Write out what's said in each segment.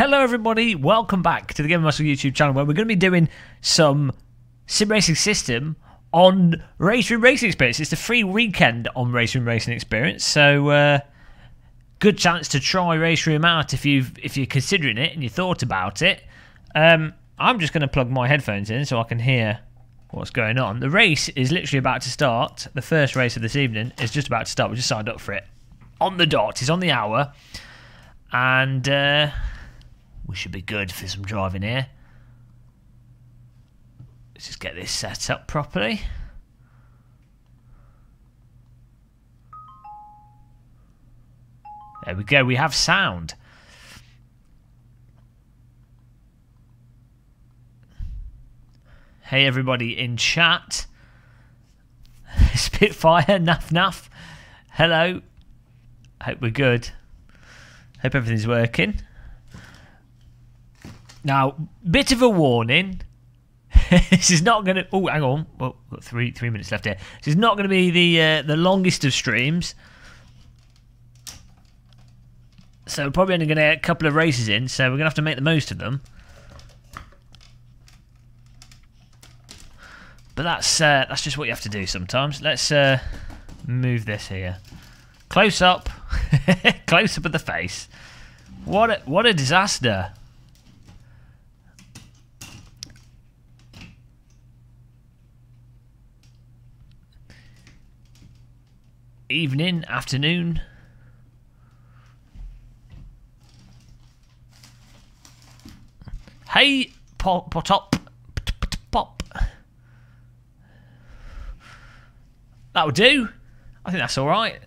Hello everybody, welcome back to the Game Muscle YouTube channel where we're going to be doing some sim racing system on Race Room Racing Experience. It's the free weekend on Race Room Racing Experience, so good chance to try Race Room out if you're considering it and you thought about it. I'm just going to plug my headphones in so I can hear what's going on. The race is literally about to start. The first race of this evening is just about to start. We just signed up for it. On the dot, it's on the hour. And we should be good for some driving here. Let's just get this set up properly. There we go, we have sound. Hey everybody in chat. Spitfire, naff naff. Hello. Hope we're good. Hope everything's working. Now, bit of a warning. This is not going to... Oh, hang on. Well, we've got three minutes left here. This is not going to be the longest of streams. So we're probably only going to get a couple of races in, so we're going to have to make the most of them. But that's just what you have to do sometimes. Let's move this here. Close up. Close up of the face. What a disaster. Evening, afternoon. Hey, pop. That'll do. I think that's alright.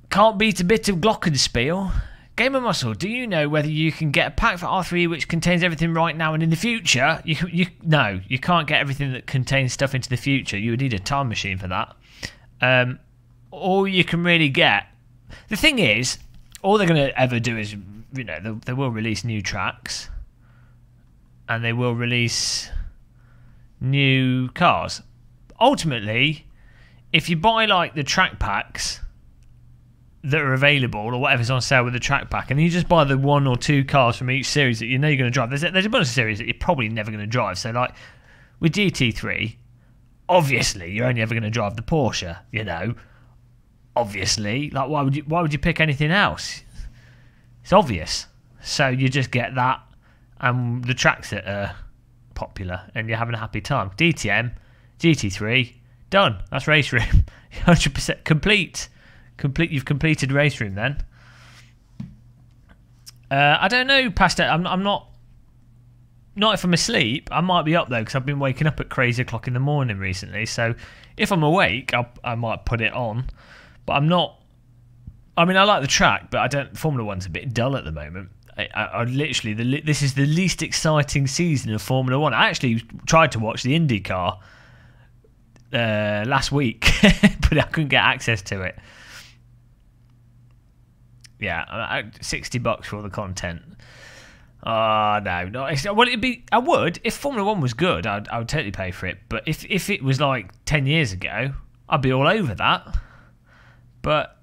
Can't beat a bit of glockenspiel. Game of Muscle, do you know whether you can get a pack for R3 which contains everything right now and in the future? No, you can't get everything that contains stuff into the future. You would need a time machine for that. All you can really get... The thing is, all they're going to ever do is, you know, they will release new tracks. And they will release new cars. Ultimately, if you buy, like, the track packs that are available or whatever's on sale with the track pack, and you just buy the one or two cars from each series that you know you're going to drive. There's a bunch of series that you're probably never going to drive. So like with GT3, obviously you're only ever going to drive the Porsche, you know. Obviously, like why would you pick anything else? It's obvious. So you just get that and the tracks that are popular and you're having a happy time. DTM, GT3, done. That's Race Room. 100% complete. You've completed Race Room then. I don't know, Pastor. I'm not if I'm asleep. I might be up though because I've been waking up at crazy o'clock in the morning recently. So if I'm awake, I might put it on. But I'm not. I mean, I like the track, but I don't. Formula One's a bit dull at the moment. I literally this is the least exciting season of Formula One. I actually tried to watch the IndyCar last week, but I couldn't get access to it. Yeah, $60 for all the content. Oh no, well it'd be. I would if Formula One was good. I would totally pay for it. But if it was like 10 years ago, I'd be all over that. But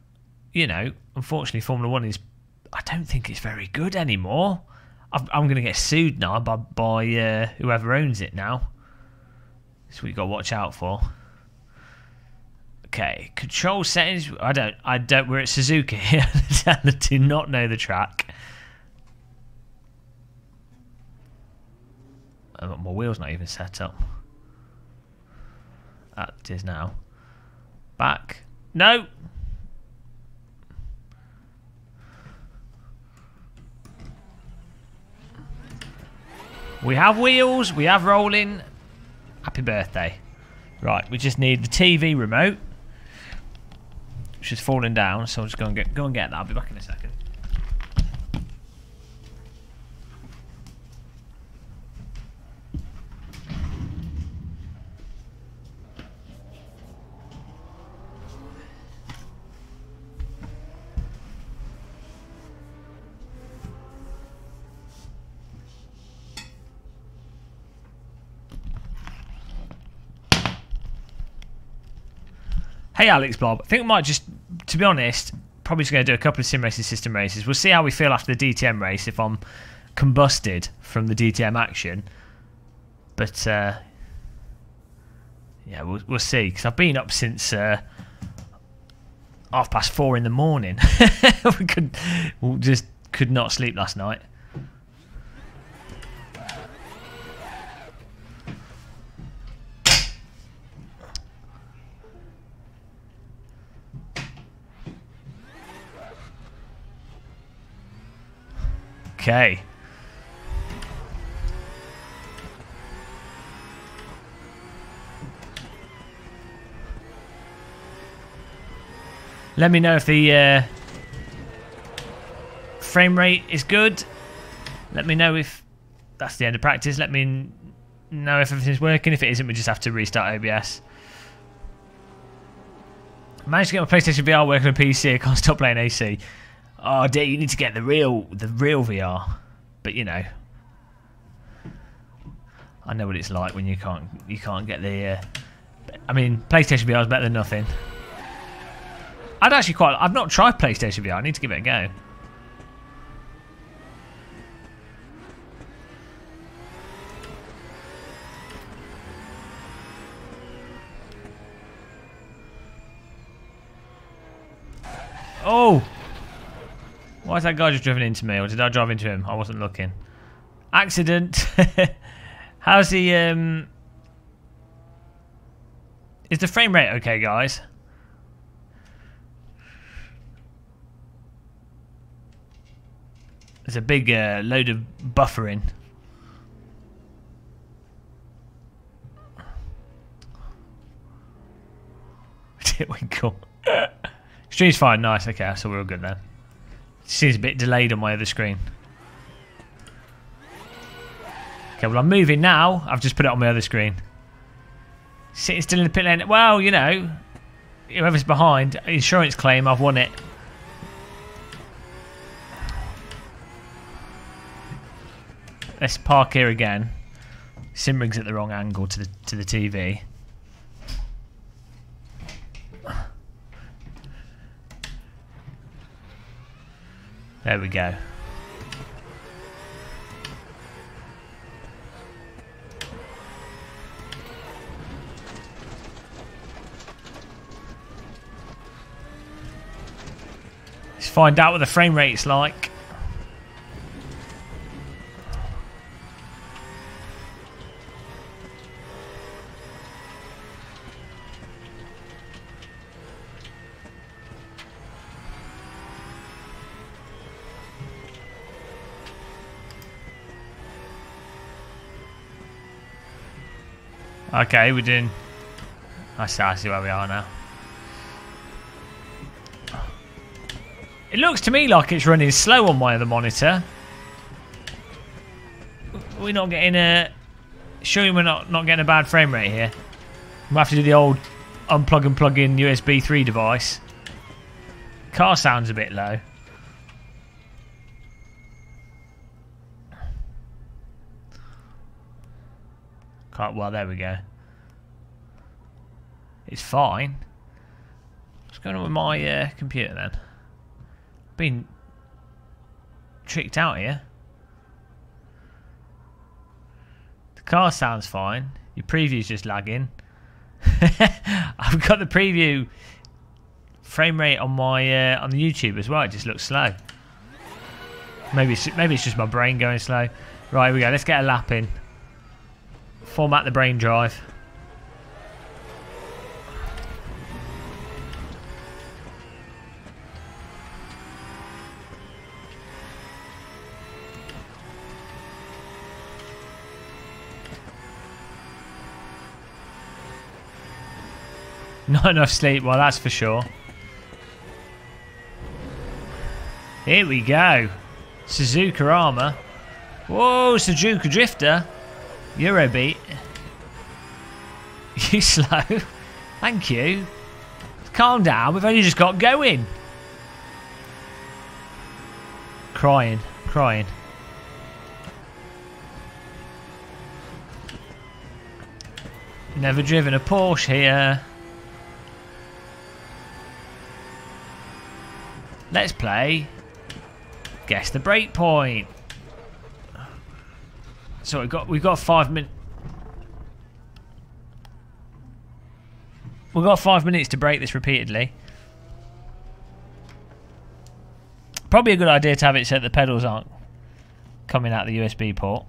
you know, unfortunately, Formula One is. I don't think it's very good anymore. I'm going to get sued now by whoever owns it now. That's what you got to watch out for. Okay, control settings. I don't. We're at Suzuka here. I do not know the track. My wheel's not even set up. It is now. Back. No. We have wheels. We have rolling. Happy birthday. Right, we just need the TV remote. Which is falling down, so I'm just going to go and get that. I'll be back in a second. Hey Alex Blob, I think we might just, to be honest, probably just going to do a couple of sim racing system races. We'll see how we feel after the DTM race, if I'm combusted from the DTM action. But yeah, we'll see, because I've been up since 4:30 in the morning. we just could not sleep last night. Okay. Let me know if the frame rate is good. Let me know if that's the end of practice. Let me know if everything's working. If it isn't, we just have to restart OBS. I managed to get my PlayStation VR working on PC. I can't stop playing AC. Oh dear, you need to get the real VR. But you know, I know what it's like when you can't get the. I mean, PlayStation VR is better than nothing. I've not tried PlayStation VR. I need to give it a go. Oh! Why is that guy just driven into me? Or did I drive into him? I wasn't looking. Accident. How's the is the frame rate okay, guys? There's a big load of buffering. Did we go? Stream's fine, nice. Okay, so we're all good then. Seems a bit delayed on my other screen. Okay, well I'm moving now. I've just put it on my other screen. Sitting still in the pit lane. Well, you know, whoever's behind, insurance claim, I've won it. Let's park here again. Simring's at the wrong angle to the TV. There we go. Let's find out what the frame rate's like. Okay, we're doing. I see where we are now. It looks to me like it's running slow on my other monitor. We're not getting a. Surely we're not getting a bad frame rate here. We'll have to do the old unplug and plug in USB 3 device. Car sounds a bit low. Well, there we go. It's fine. What's going on with my computer then? Been tricked out here. The car sounds fine. Your preview's just lagging. I've got the preview frame rate on my on the YouTube as well. It just looks slow. Maybe it's just my brain going slow. Right, here we go. Let's get a lap in. Format the brain drive. Not enough sleep, well that's for sure. Here we go. Suzuka Armour. Whoa, Suzuka Drifter. Eurobeat. You slow. Thank you. Calm down, we've only just got going. Crying. Never driven a Porsche here. Let's play Guess the Breakpoint. So we've got 5 minutes. We've got 5 minutes to break this repeatedly. Probably a good idea to have it so that the pedals aren't coming out the USB port.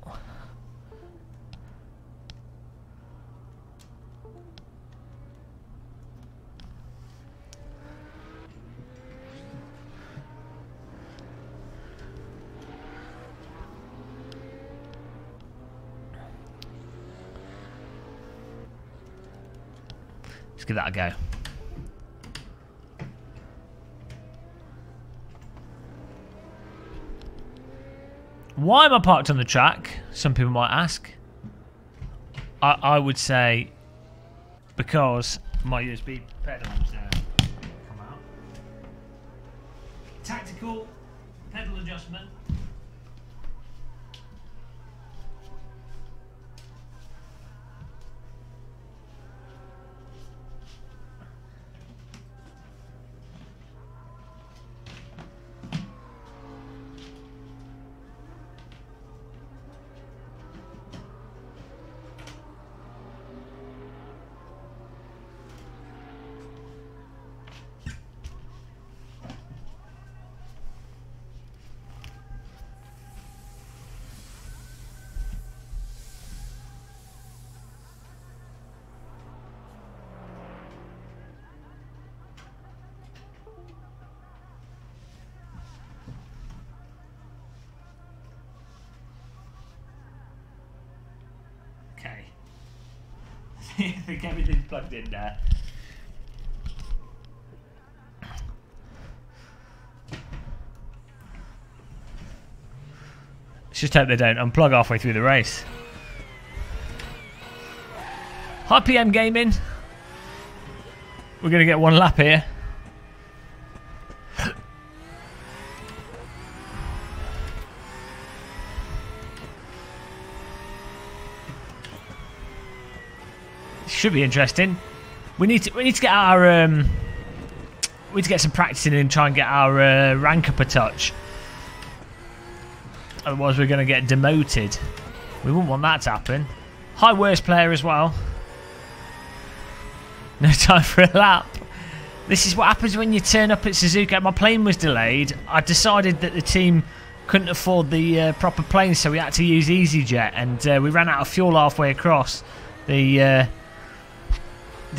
Let's give that a go. Why am I parked on the track? Some people might ask. I would say because my USB pedals come out. Tactical pedal adjustment. I think everything's plugged in there. Let's just hope they don't unplug halfway through the race. Hi PM Gaming. We're going to get one lap here. Should be interesting. We need to get our we need to get some practicing and try and get our rank up a touch. Otherwise we're going to get demoted. We wouldn't want that to happen. High worst player as well. No time for a lap. This is what happens when you turn up at Suzuka. My plane was delayed. I decided that the team couldn't afford the proper plane, so we had to use EasyJet, and we ran out of fuel halfway across the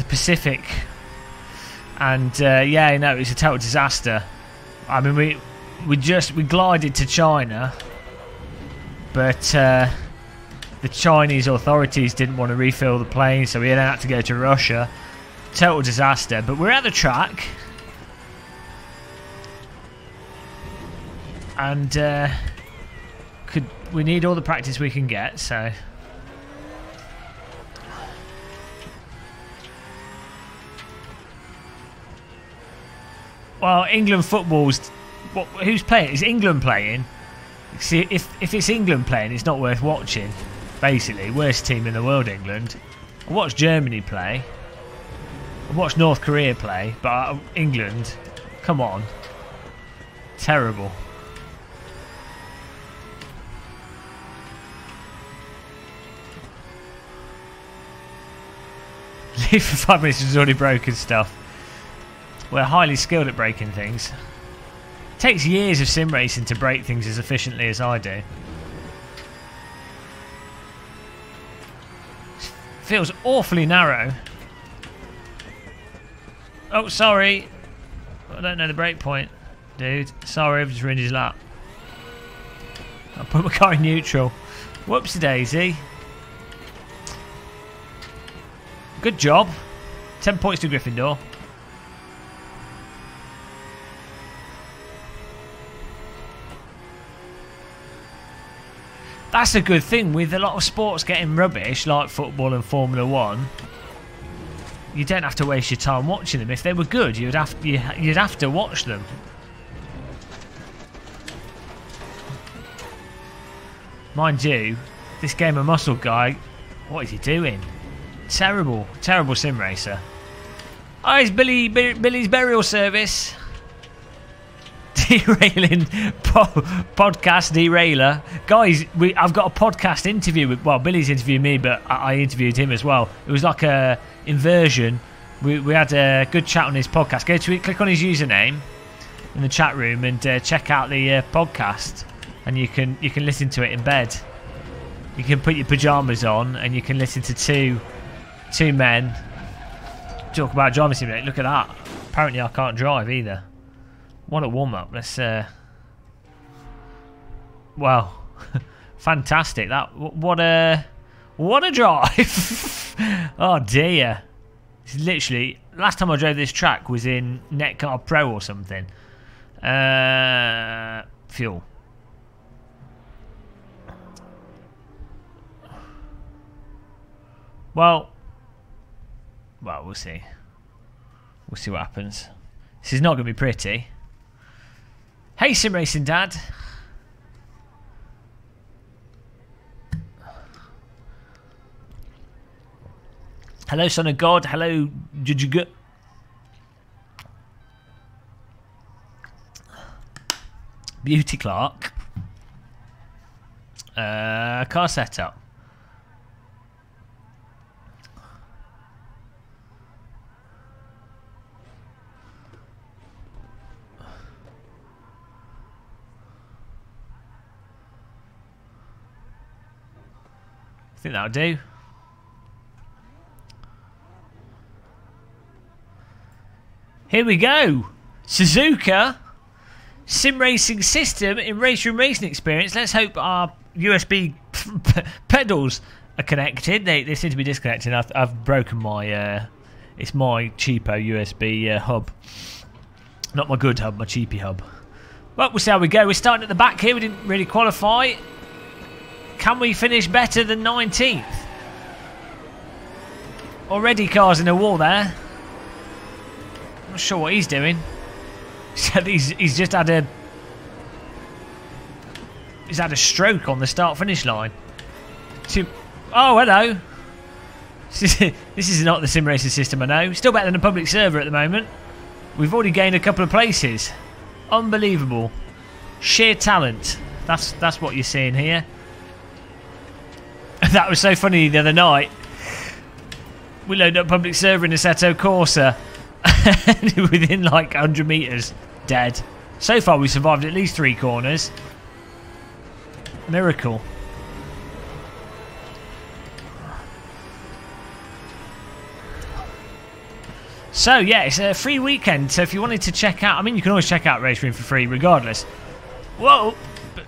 Pacific, and yeah, no, it was a total disaster. I mean, we glided to China, but the Chinese authorities didn't want to refill the plane, so we then had to go to Russia. Total disaster. But we're at the track, and we need all the practice we can get. So. Well, England football's... who's playing? Is England playing? See, if it's England playing, it's not worth watching. Basically, worst team in the world, England. I watched Germany play. I watched North Korea play, but England, come on. Terrible. Leave for 5 minutes has already broken stuff. We're highly skilled at breaking things. It takes years of sim racing to break things as efficiently as I do. Feels awfully narrow. Oh, sorry. I don't know the break point, dude. Sorry, I've just ruined his lap. I'll put my car in neutral. Whoopsie daisy. Good job. 10 points to Gryffindor. That's a good thing with a lot of sports getting rubbish, like football and Formula 1. You don't have to waste your time watching them. If they were good, you'd have to watch them. Mind you, this Game of Muscle guy, what is he doing? Terrible, terrible sim racer. Oh, it's Billy's burial service. derailing podcast derailer, guys. I've got a podcast interview with. Well, Billy's interviewed me, but I interviewed him as well. It was like a inversion. We had a good chat on his podcast. Go to it, click on his username in the chat room, and check out the podcast. And you can listen to it in bed. You can put your pajamas on, and you can listen to two men talk about driving simulator. Look at that. Apparently, I can't drive either. What a warm up. Let's. Well, fantastic. That what a drive. Oh dear. It's literally last time I drove this track was in Netcar Pro or something. Fuel. Well, we'll see. We'll see what happens. This is not going to be pretty. Hey, Simracing Dad. Hello, Son of God. Hello, Jujugut. Beauty Clark. Car setup. I think that'll do. Here we go. Suzuka sim racing system in race room racing experience. Let's hope our USB pedals are connected. They seem to be disconnected. I've broken my it's my cheapo USB hub. Not my good hub, my cheapy hub. Well, we'll see how we go. We're starting at the back here. We didn't really qualify. Can we finish better than 19th? Already cars in a wall there. Not sure what he's doing. He's just had a stroke on the start finish line. Oh, hello. This is not the sim racing system I know. Still better than a public server at the moment. We've already gained a couple of places. Unbelievable. Sheer talent. That's what you're seeing here. That was so funny the other night. We loaded up public server in Assetto Corsa. Within like 100 metres, dead. So far we survived at least 3 corners. Miracle. So yeah, it's a free weekend. So if you wanted to check out, I mean, you can always check out Race Room for free regardless. Whoa!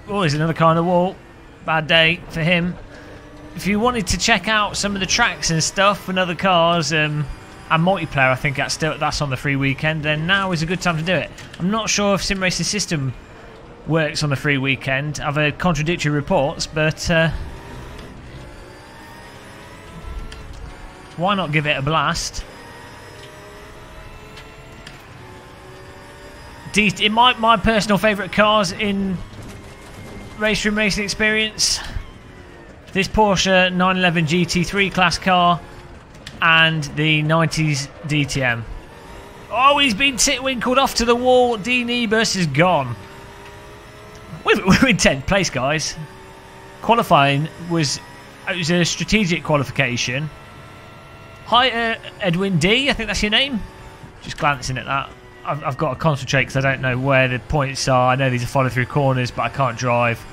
Oh, there's another car on the wall. Bad day for him. If you wanted to check out some of the tracks and stuff and other cars and multiplayer, I think that's on the free weekend, then now is a good time to do it. I'm not sure if Sim Racing System works on the free weekend. I've heard contradictory reports, but why not give it a blast? In my personal favourite cars in Race Room Racing Experience, this Porsche 911 GT3 class car and the 90s DTM. Oh, he's been titwinkled off to the wall. Dean Ebus is gone. We're in 10th place, guys. Qualifying was a strategic qualification. Hi, Edwin D. I think that's your name. Just glancing at that. I've got to concentrate because I don't know where the points are. I know these are follow-through corners, but I can't drive.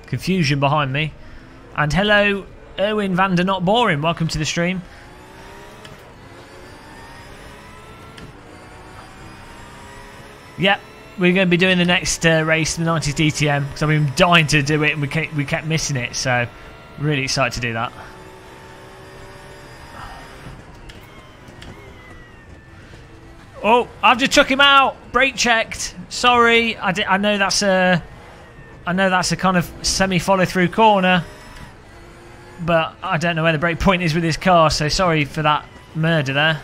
Confusion behind me. And hello, Erwin van der Not Boring. Welcome to the stream. Yep, we're going to be doing the next race, the 90s DTM, because I've been dying to do it and we kept missing it. So, really excited to do that. Oh, I've just took him out. Brake checked. Sorry, I know that's a kind of semi follow through corner, but I don't know where the brake point is with this car. So sorry for that murder there.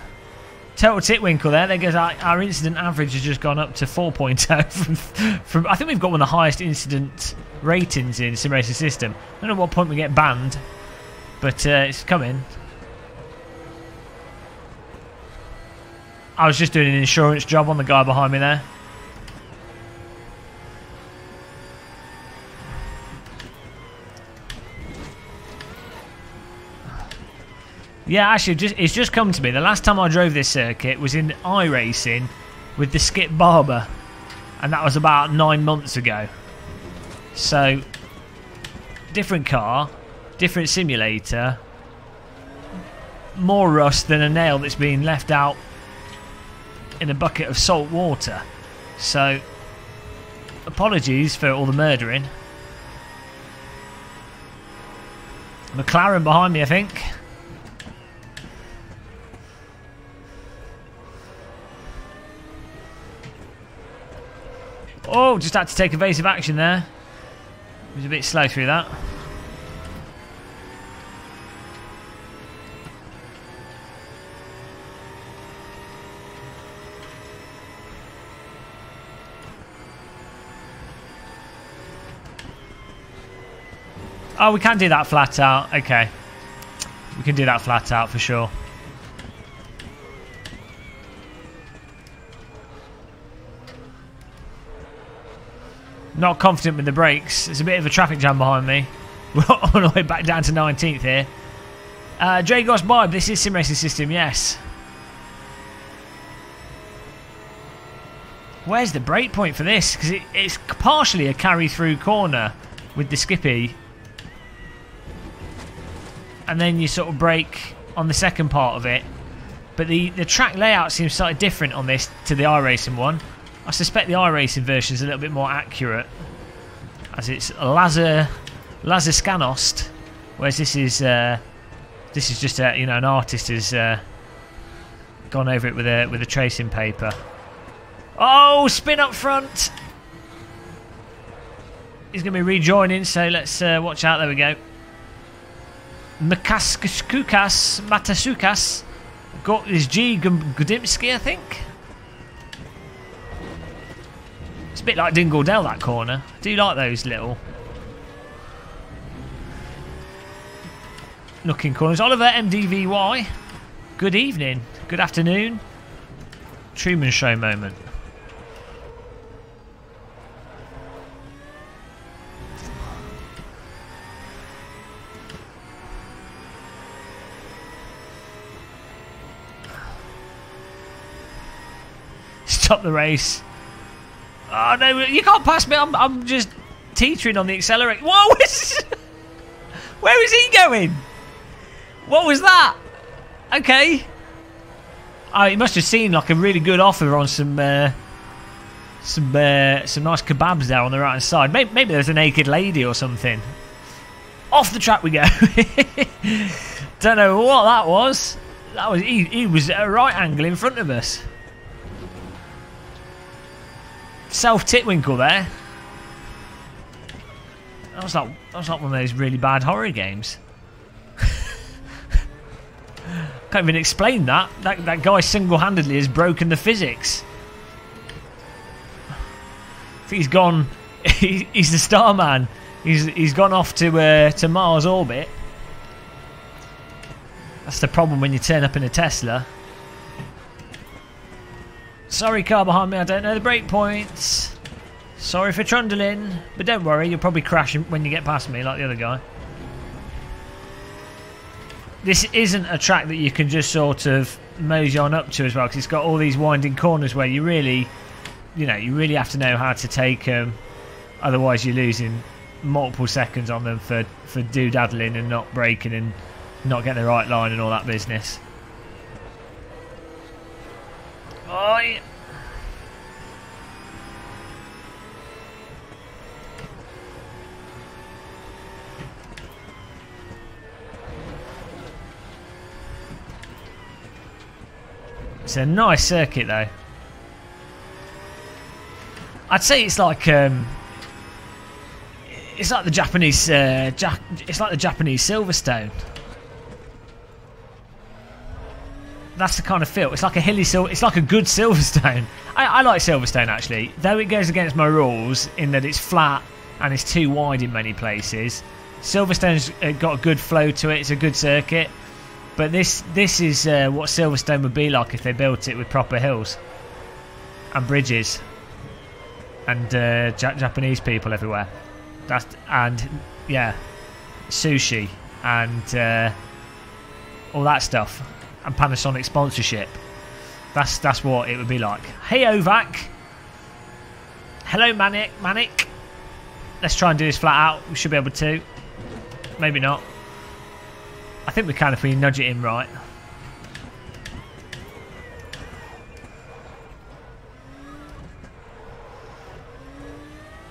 Total titwinkle there. There goes our incident average has just gone up to 4.0 from I think we've got one of the highest incident ratings in Sim Racing System. I don't know what point we get banned, but it's coming. I was just doing an insurance job on the guy behind me there. Yeah, actually, it's just come to me. The last time I drove this circuit was in iRacing with the Skip Barber, and that was about 9 months ago. So, different car, different simulator, more rust than a nail that's been left out in a bucket of salt water. So, apologies for all the murdering. McLaren behind me, I think. Oh, just had to take evasive action there. It was a bit slow through that. Oh, we can do that flat out. Okay. We can do that flat out for sure. Not confident with the brakes. There's a bit of a traffic jam behind me. We're on the way back down to 19th here. Dragos Bibe, this is Simracing System, yes. Where's the brake point for this? Because it's partially a carry-through corner with the skippy. And then you sort of brake on the second part of it. But the track layout seems slightly different on this to the iRacing one. I suspect the iRacing version is a little bit more accurate, as it's laser scanost, whereas this is just a, an artist has gone over it with a tracing paper. Oh, spin up front! He's going to be rejoining, so let's watch out. There we go. Matasukas got his G Gudimski, I think. It's a bit like Dingle Dell, that corner. I do like those little looking corners. Oliver MDVY, good evening, good afternoon. Truman Show moment. Stop the race. Oh no, you can't pass me. I'm just teetering on the accelerator. Whoa! Where is he going? What was that? Okay. Oh, he must have seen like a really good offer on some nice kebabs there on the right hand side. Maybe there's a naked lady or something. Off the track we go. Don't know what that was. That was he was at a right angle in front of us. Self-titwinkle there. That was like one of those really bad horror games. Can't even explain that. That guy single-handedly has broken the physics. I think he's gone. He's the Starman. He's gone off to Mars orbit. That's the problem when you turn up in a Tesla. Sorry, car behind me, I don't know the brake points. Sorry for trundling, but don't worry, you'll probably crash when you get past me like the other guy. This isn't a track that you can just sort of mosey on up to as well, because it's got all these winding corners where you really have to know how to take them. Otherwise, you're losing multiple seconds on them for doodaddling and not braking and not getting the right line and all that business. Oh, yeah. It's a nice circuit though. I'd say it's like the Japanese it's like the Japanese Silverstone. That's the kind of feel. It's like a hilly it's like a good Silverstone. I like Silverstone actually, though it goes against my rules in that it's flat and it's too wide in many places. Silverstone's got a good flow to it. It's a good circuit. But this is what Silverstone would be like if they built it with proper hills and bridges and Japanese people everywhere. And yeah, sushi and all that stuff and Panasonic sponsorship. That's what it would be like. Hey Ovac. Hello Manic. Let's try and do this flat out. We should be able to. Maybe not. I think we can if we nudge it in right.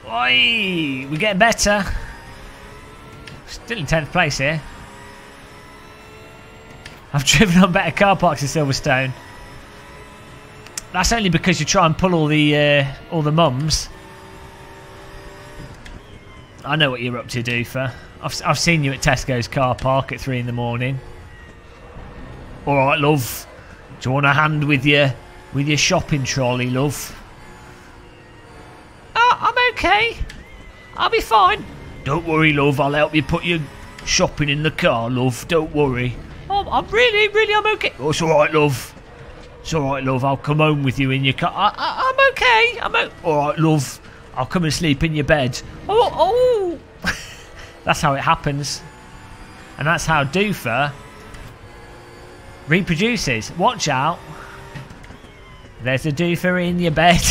Oi! We're getting better. Still in 10th place here. I've driven on better car parks in Silverstone. That's only because you try and pull all the mums. I know what you're up to, Doofer. I've seen you at Tesco's car park at 3 in the morning. All right, love. Do you want a hand with your shopping trolley, love? Oh, I'm okay. I'll be fine. Don't worry, love. I'll help you put your shopping in the car, love. Don't worry. Oh, I'm I'm okay. Oh, it's all right, love. It's all right, love. I'll come home with you in your car. I'm okay. All right, love. I'll come and sleep in your bed. Oh. That's how it happens. And that's how Doofer reproduces. Watch out. There's a Doofer in your bed.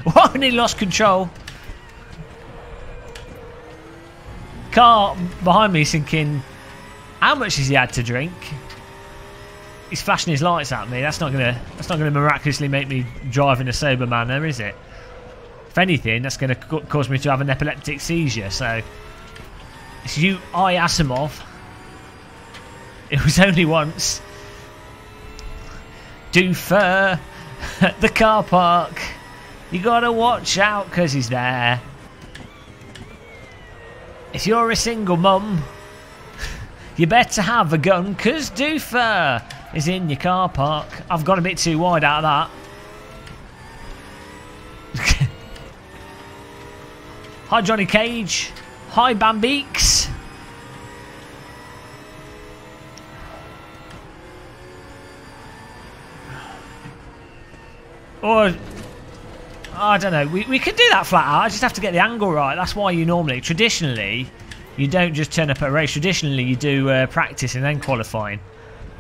What? And he lost control. Car behind me thinking, how much has he had to drink? He's flashing his lights at me. That's not gonna miraculously make me drive in a sober manner, is it? If anything, that's going to cause me to have an epileptic seizure. So it's you, Asimov. It was only once. Doofer at the car park. You gotta watch out because he's there. If you're a single mum, you better have a gun because Doofer is in your car park. I've gone a bit too wide out of that. Hi Johnny Cage. Hi Bambeeks. Or I don't know. We could do that flat out. I just have to get the angle right. That's why you normally, traditionally, you don't just turn up at a race. Traditionally, you do practice and then qualifying.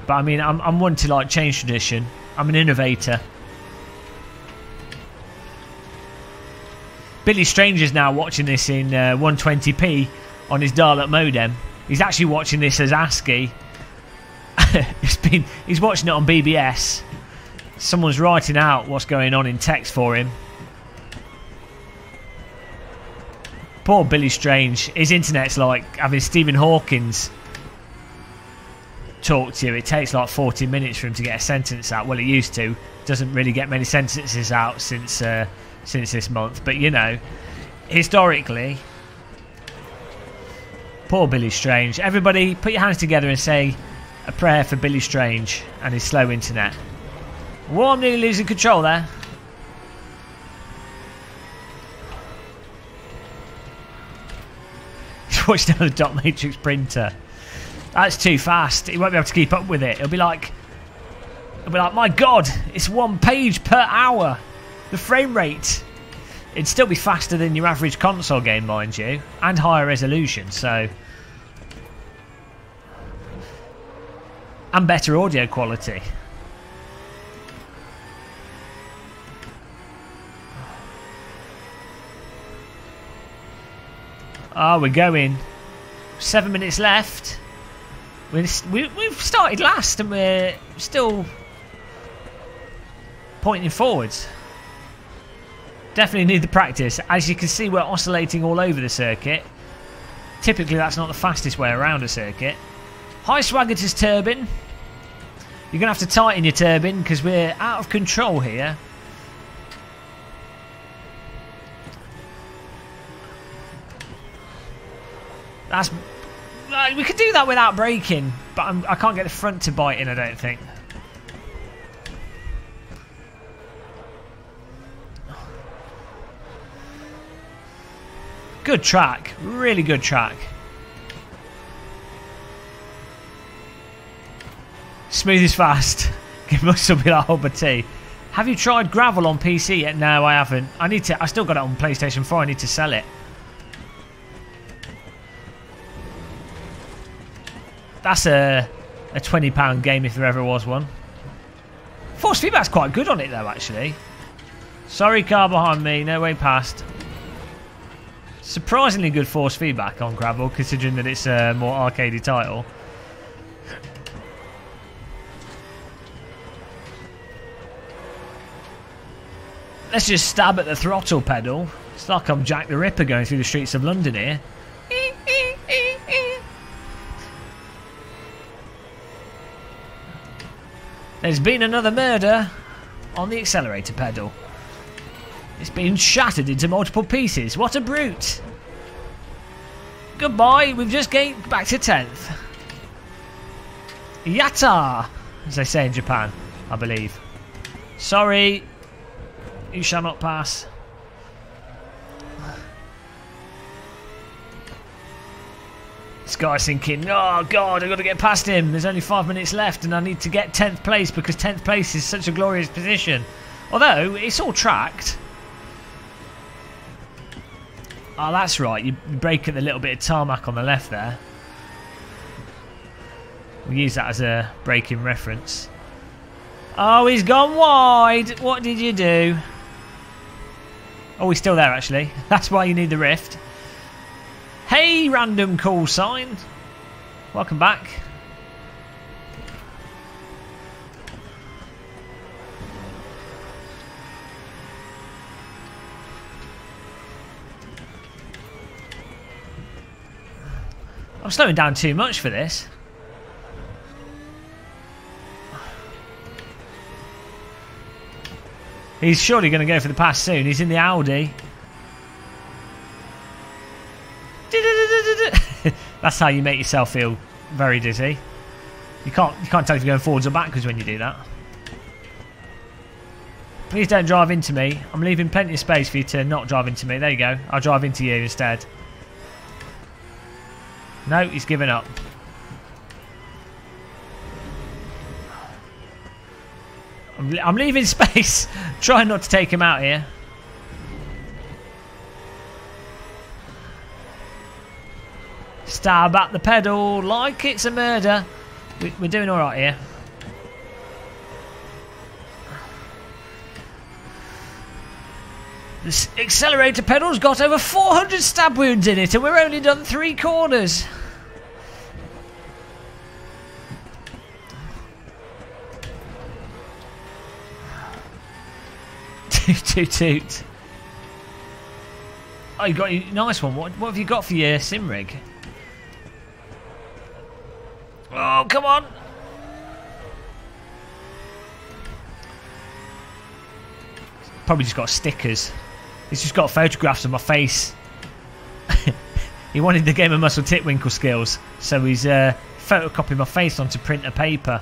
But I mean, I'm one to like change tradition. I'm an innovator. Billy Stranger's now watching this in 120p on his dial-up modem. He's actually watching this as ASCII. He's watching it on BBS. Someone's writing out what's going on in text for him. Poor Billy Strange. His internet's like having Stephen Hawking's talk to you. It takes like 40 minutes for him to get a sentence out. Well, it used to. Doesn't really get many sentences out since this month. But you know, historically, poor Billy Strange. Everybody, put your hands together and say a prayer for Billy Strange and his slow internet. Whoa, I'm nearly losing control there. He's watching on the dot matrix printer. That's too fast. He won't be able to keep up with it. It'll be like, my God, it's 1 page per hour. The frame rate. It'd still be faster than your average console game, mind you, and higher resolution. So, and better audio quality. Oh, we're going. 7 minutes left. We've started last and we're still pointing forwards. Definitely need the practice. As you can see, we're oscillating all over the circuit. Typically, that's not the fastest way around a circuit. Hi, Swagger's turbine. You're going to have to tighten your turbine because we're out of control here. We could do that without braking, but I can't get the front to bite in, I don't think. Good track, really good track. Smooth is fast. It must be like Hubba T. Have you tried gravel on PC yet? No, I haven't. I need to. I still got it on PlayStation 4. I need to sell it. That's a £20 game if there ever was one. Force feedback's quite good on it though, actually. Sorry, car behind me. No way past. Surprisingly good force feedback on gravel, considering that it's a more arcadey title. Let's just stab at the throttle pedal. It's like I'm Jack the Ripper going through the streets of London here. There's been another murder on the accelerator pedal. It's been shattered into multiple pieces. What a brute. Goodbye, we've just gained back to 10th. Yatta, as they say in Japan, I believe. Sorry, you shall not pass. This guy's thinking, oh god, I've got to get past him. There's only 5 minutes left and I need to get 10th place because 10th place is such a glorious position. Although, it's all tracked. Oh, that's right. You brake at the little bit of tarmac on the left there. We'll use that as a braking reference. Oh, he's gone wide. What did you do? Oh, he's still there, actually. That's why you need the rift. Hey, random call sign. Welcome back. I'm slowing down too much for this. He's surely going to go for the pass soon. He's in the Audi. That's how you make yourself feel very dizzy. You can't tell if you're going forwards or backwards when you do that. Please don't drive into me. I'm leaving plenty of space for you to not drive into me. There you go. I'll drive into you instead. No, he's given up. I'm leaving space. Trying not to take him out here. Stab at the pedal like it's a murder. We're doing all right here. This accelerator pedal's got over 400 stab wounds in it and we're only done 3 corners. Toot toot. Oh, you got a nice one. What have you got for your sim rig? Oh, come on. Probably just got stickers. He's just got photographs of my face. He wanted the Game of Muscle Titwinkle skills, so he's photocopied my face onto printer paper,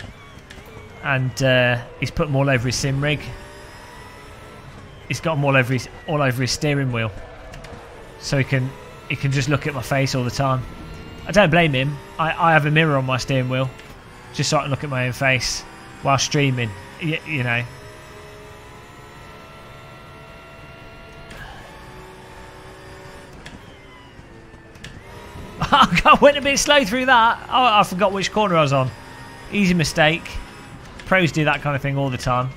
and he's put them all over his sim rig. He's got them all over his steering wheel, so he can just look at my face all the time. I don't blame him. I have a mirror on my steering wheel, just so I can look at my own face while streaming. You know. I went a bit slow through that. Oh, I forgot which corner I was on. Easy mistake. Pros do that kind of thing all the time.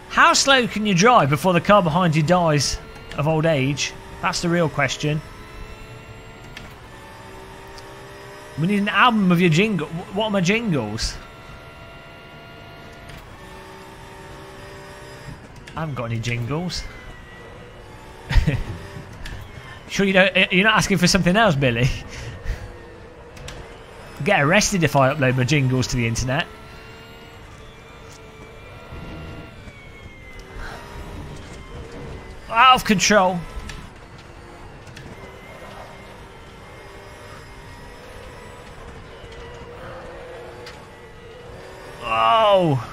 How slow can you drive before the car behind you dies of old age? That's the real question. We need an album of your jingle. What are my jingles? I haven't got any jingles. Sure, you're not asking for something else, Billy? Get arrested if I upload my jingles to the internet. Out of control. Oh,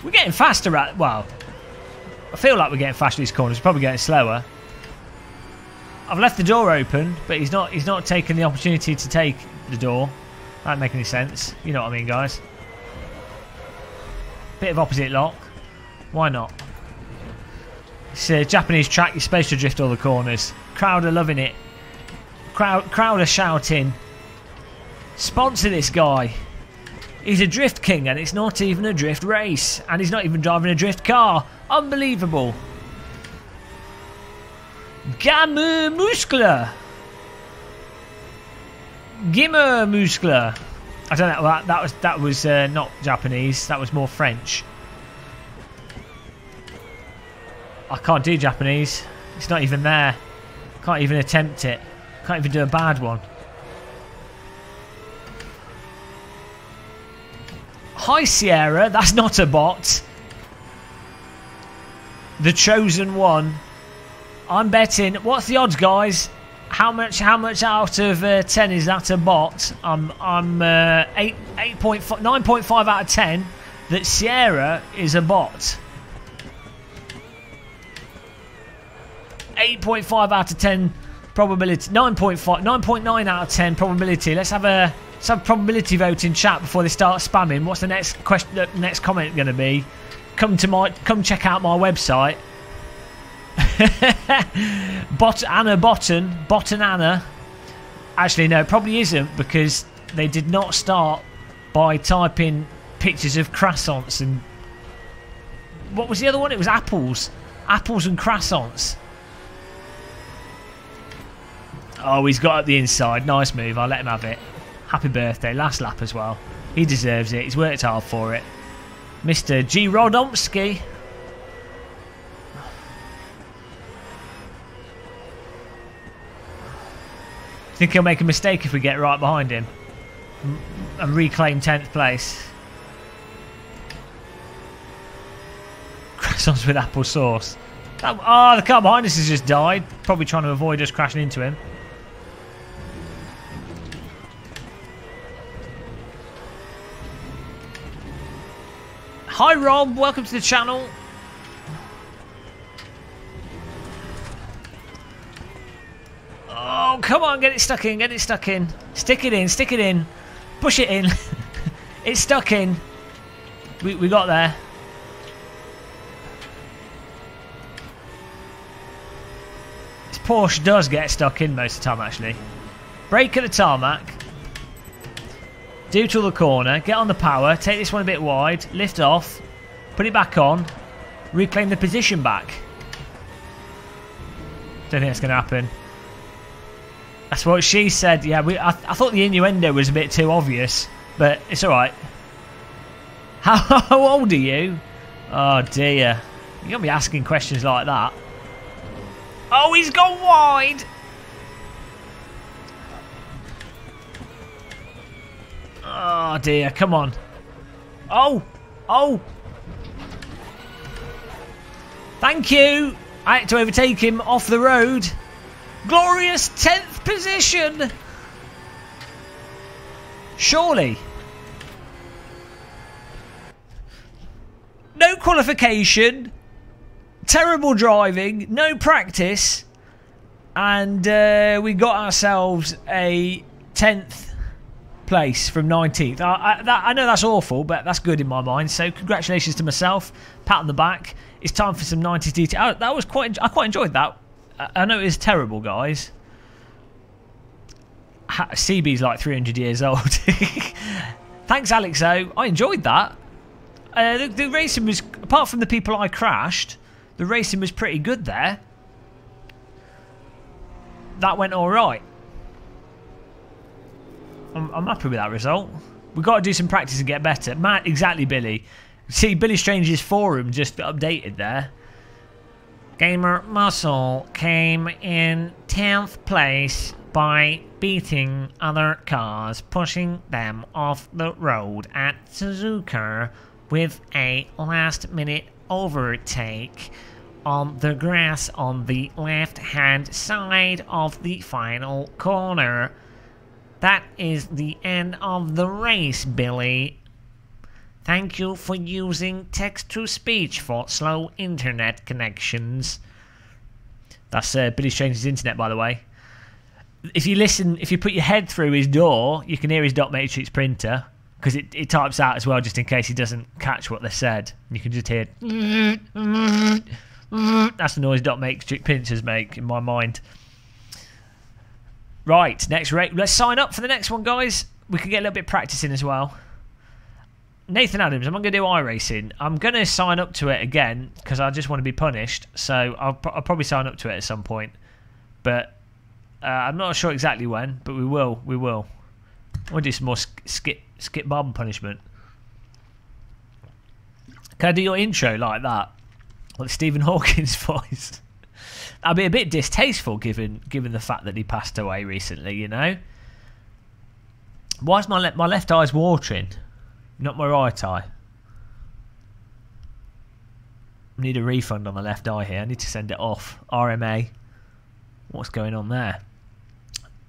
we're getting faster at, well, I feel like we're getting faster these corners, we're probably getting slower. I've left the door open, but he's not taken the opportunity to take the door. That don't make any sense. You know what I mean, guys. Bit of opposite lock. Why not? It's a Japanese track. You're supposed to drift all the corners. Crowd are loving it. Crowd are shouting. Sponsor this guy. He's a drift king, and it's not even a drift race, and he's not even driving a drift car. Unbelievable. Gamme Muscular. Gimme Muscular. I don't know. Well, that was not Japanese. That was more French. I can't do Japanese. It's not even there. Can't even attempt it. Can't even do a bad one. Hi Sierra, that's not a bot. The chosen one. I'm betting. What's the odds, guys? How much out of 10 is that a bot? I'm 9.5 out of 10 that Sierra is a bot. 8.5 out of 10 probability. 9.9 out of 10 probability. Let's have probability vote in chat before they start spamming. What's the next question? The next comment going to be? Come check out my website. Botten Anna. Actually, no, it probably isn't, because they did not start by typing pictures of croissants and what was the other one? It was apples and croissants. Oh, he's got up the inside. Nice move. I'll let him have it. Happy birthday. Last lap as well. He deserves it. He's worked hard for it. Mr. G. Rodomsky. Think he'll make a mistake if we get right behind him and reclaim 10th place. Croissants with apple sauce. Oh, the car behind us has just died. Probably trying to avoid us crashing into him. Hi Rob, welcome to the channel. Oh, come on, get it stuck in, get it stuck in. Stick it in, push it in. It's stuck in. We got there. This Porsche does get stuck in most of the time, actually. Brake at the tarmac. Do to the corner, get on the power, take this one a bit wide, lift off, put it back on, reclaim the position back. Don't think that's going to happen. That's what she said. Yeah, I thought the innuendo was a bit too obvious, but it's alright. How old are you? Oh dear. You're going to be asking questions like that. Oh, he's gone wide! Oh dear, come on. Oh! Thank you! I had to overtake him off the road. Glorious 10th position! Surely. No qualification. Terrible driving. No practice. And we got ourselves a 10th place from 19th. I know that's awful, but that's good in my mind. So congratulations to myself. Pat on the back. It's time for some 90s detail. Oh, that was I quite enjoyed that. I know it is terrible, guys. CB's like 300 years old. Thanks, Alexo. I enjoyed that. The racing was, apart from the people I crashed, the racing was pretty good there. That went all right. I'm happy with that result. We've got to do some practice and get better. Matt, exactly, Billy. See, Billy Strange's forum just updated there. Gamer Muscle came in 10th place by beating other cars, pushing them off the road at Suzuka with a last-minute overtake on the grass on the left-hand side of the final corner. That is the end of the race, Billy. Thank you for using text-to-speech for slow internet connections. That's Billy Strange's internet, by the way. If you put your head through his door, you can hear his dot matrix printer, because it types out as well, just in case he doesn't catch what they said. You can just hear. That's the noise dot matrix printers make in my mind. Right, next rate. Let's sign up for the next one, guys. We can get a little bit of practice in as well. Nathan Adams, I'm going to do iRacing. I'm going to sign up to it again because I just want to be punished. So I'll probably sign up to it at some point. But I'm not sure exactly when, but we will. We will. I want to do some more skip Bob punishment. Can I do your intro like that? Like Stephen Hawking's voice? That'd be a bit distasteful given the fact that he passed away recently, you know? Why is my left eye's watering? Not my right eye. I need a refund on my left eye here. I need to send it off. RMA. What's going on there?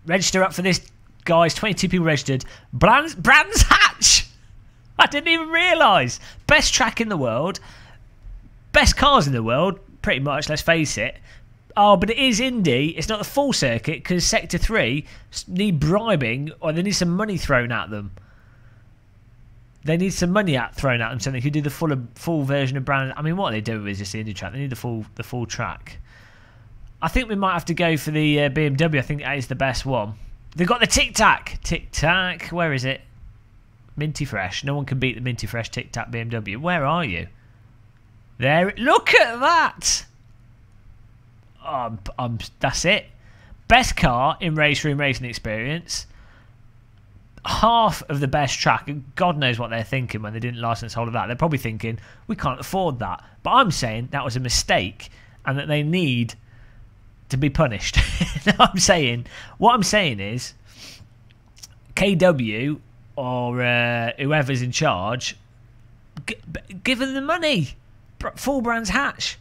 Register up for this, guys. 22 people registered. Brands Hatch! I didn't even realise. Best track in the world. Best cars in the world. Pretty much, let's face it. Oh, but it is Indy. It's not the full circuit because Sector 3 need bribing, or they need some money thrown at them. They need some money thrown at them so they can do the full version of Brand. I mean, what they do is just the Indy track. They need the full track. I think we might have to go for the BMW. I think that is the best one. They've got the Tic Tac. Tic Tac. Where is it? Minty Fresh. No one can beat the Minty Fresh Tic Tac BMW. Where are you? There. Look at that. That's it. Best car in race room racing experience. Half of the best track. God knows what they're thinking when they didn't license hold of that. They're probably thinking, we can't afford that. But I'm saying that was a mistake and that they need to be punished. What I'm saying is KW or whoever's in charge, give them the money. Full Brands Hatch.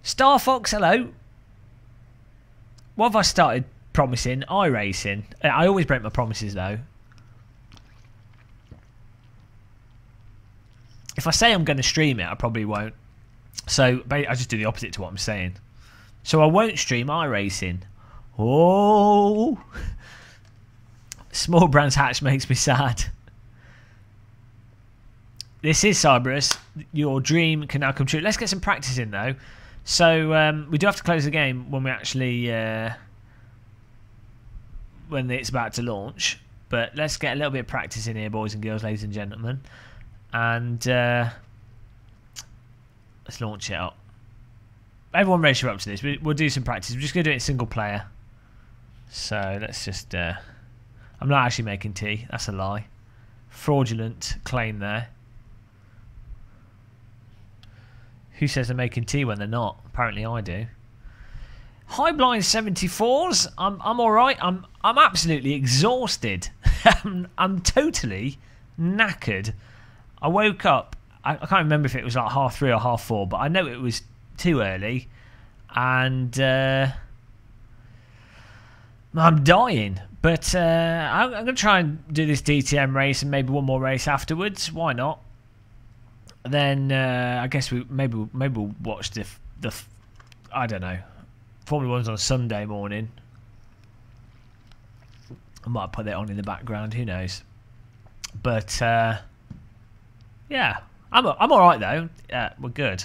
Star Fox, hello. What have I started promising? iRacing. I always break my promises though. If I say I'm going to stream it, I probably won't. So I just do the opposite to what I'm saying. So I won't stream iRacing. Oh, Small Brands Hatch makes me sad. This is Simrace. Your dream can now come true. Let's get some practice in though. So we do have to close the game when we actually when it's about to launch. But let's get a little bit of practice in here, boys and girls, ladies and gentlemen, and let's launch it up. Everyone register up to this. We'll do some practice. We're just going to do it in single player. So let's just... I'm not actually making tea. That's a lie. Fraudulent claim there. Who says they're making tea when they're not? Apparently I do. High blind 74s. I'm alright. I'm absolutely exhausted. I'm totally knackered. I woke up. I can't remember if it was like 3:30 or 4:30, but I know it was too early, and I'm dying. But I'm going to try and do this DTM race and maybe one more race afterwards. Why not? Then I guess maybe we'll watch the I don't know, Formula 1's on Sunday morning. I might put that on in the background. Who knows? But yeah, I'm all right though. We're good.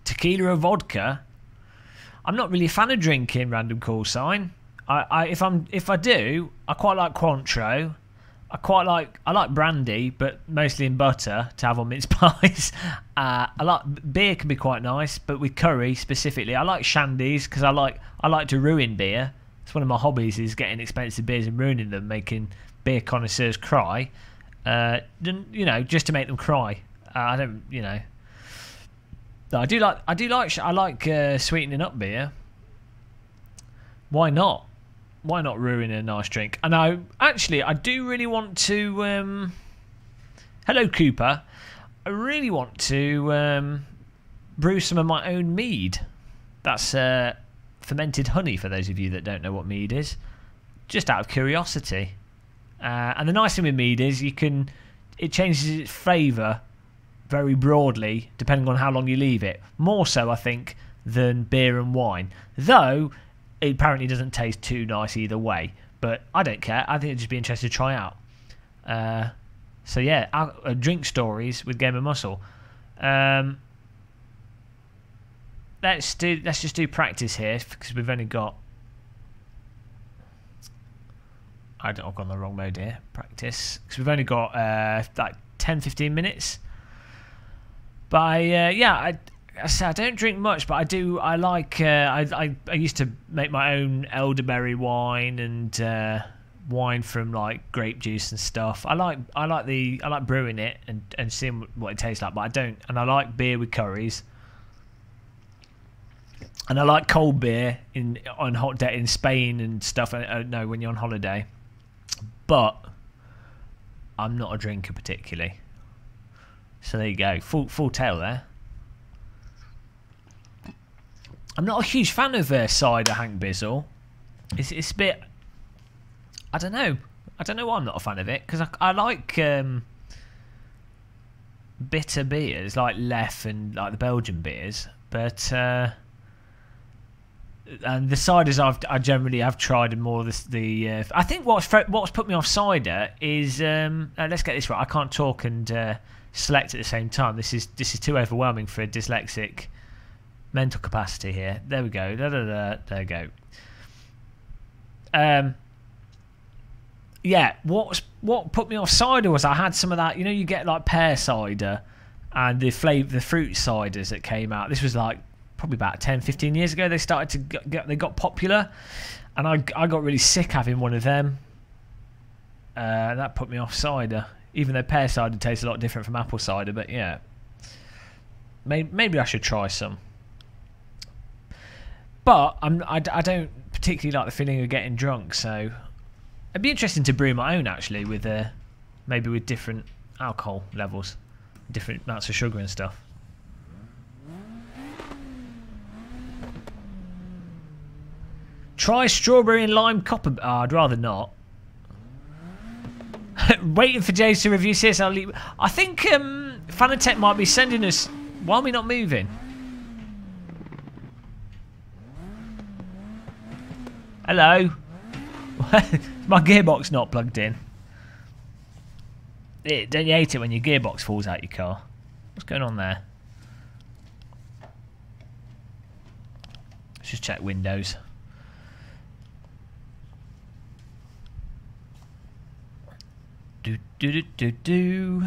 Tequila or vodka? I'm not really a fan of drinking. Random call sign. If I do, I quite like Cointreau. I like brandy, but mostly in butter to have on mince pies. I like beer, can be quite nice, but with curry specifically. I like shandies because I like to ruin beer. It's one of my hobbies, is getting expensive beers and ruining them, making beer connoisseurs cry. You know, just to make them cry. I don't, you know. I like sweetening up beer. Why not? Why not ruin a nice drink? And I do really want to... hello, Cooper. I really want to brew some of my own mead. That's fermented honey, for those of you that don't know what mead is. Just out of curiosity. And the nice thing with mead is it changes its flavour very broadly depending on how long you leave it. More so, I think, than beer and wine. Though, it apparently doesn't taste too nice either way. But I don't care. I think it'd just be interesting to try out. So yeah, drink stories with Game of Muscle. Let's just do practice here because we've only got. I've gone the wrong mode here. Practice because we've only got like 10-15 minutes. But I don't drink much, but I do. I like. I used to make my own elderberry wine and wine from like grape juice and stuff. I like brewing it and seeing what it tastes like. But I don't. And I like beer with curries. And I like cold beer on hot day in Spain and stuff. No, when you're on holiday. But I'm not a drinker particularly. So there you go. Full tail there. I'm not a huge fan of cider, Hank Bizzle. It's a bit. I don't know. I don't know why I'm not a fan of it because I like bitter beers like Lef and like the Belgian beers, but and the ciders I generally have tried more the. I think what's put me off cider is let's get this right. I can't talk and select at the same time. This is too overwhelming for a dyslexic mental capacity here. There we go. There we go. Yeah, what put me off cider was I had some of that. You know, you get like pear cider and the fruit ciders that came out. This was like probably about 10-15 years ago. They started to they got popular, and I got really sick having one of them. That put me off cider, even though pear cider tastes a lot different from apple cider. But yeah, maybe I should try some. But I don't particularly like the feeling of getting drunk, so it'd be interesting to brew my own actually with maybe with different alcohol levels, different amounts of sugar and stuff. Try strawberry and lime copper. Oh, I'd rather not. Waiting for James to review CSL. I think Fanatec might be sending us. Why are we not moving? Hello. My gearbox not plugged in. Don't you hate it when your gearbox falls out your car? What's going on there? Let's just check Windows. Do.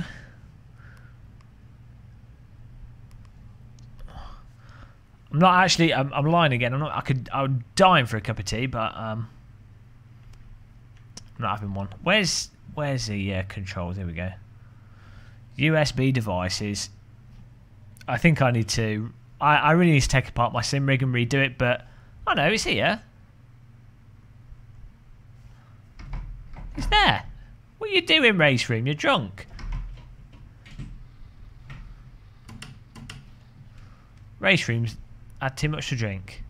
I'm not actually. I'm lying again. I'm not. I'm dying for a cup of tea, but I'm not having one. Where's the controls? Here we go. USB devices. I think I need to. I really need to take apart my sim rig and redo it, but I know it's here. It's there. What are you doing, Race Room? You're drunk. Race Room's had too much to drink.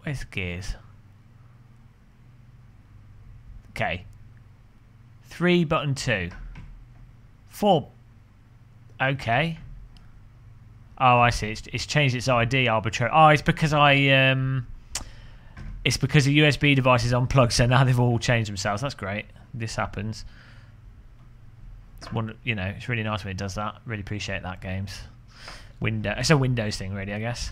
Where's the gears? Okay. 3 button 2. 4. Okay. Oh, I see. It's changed its ID arbitrarily. Oh, it's because it's because the USB device is unplugged, so now they've all changed themselves. That's great. This happens. It's it's really nice when it does that. Really appreciate that, games. It's a Windows thing, really, I guess.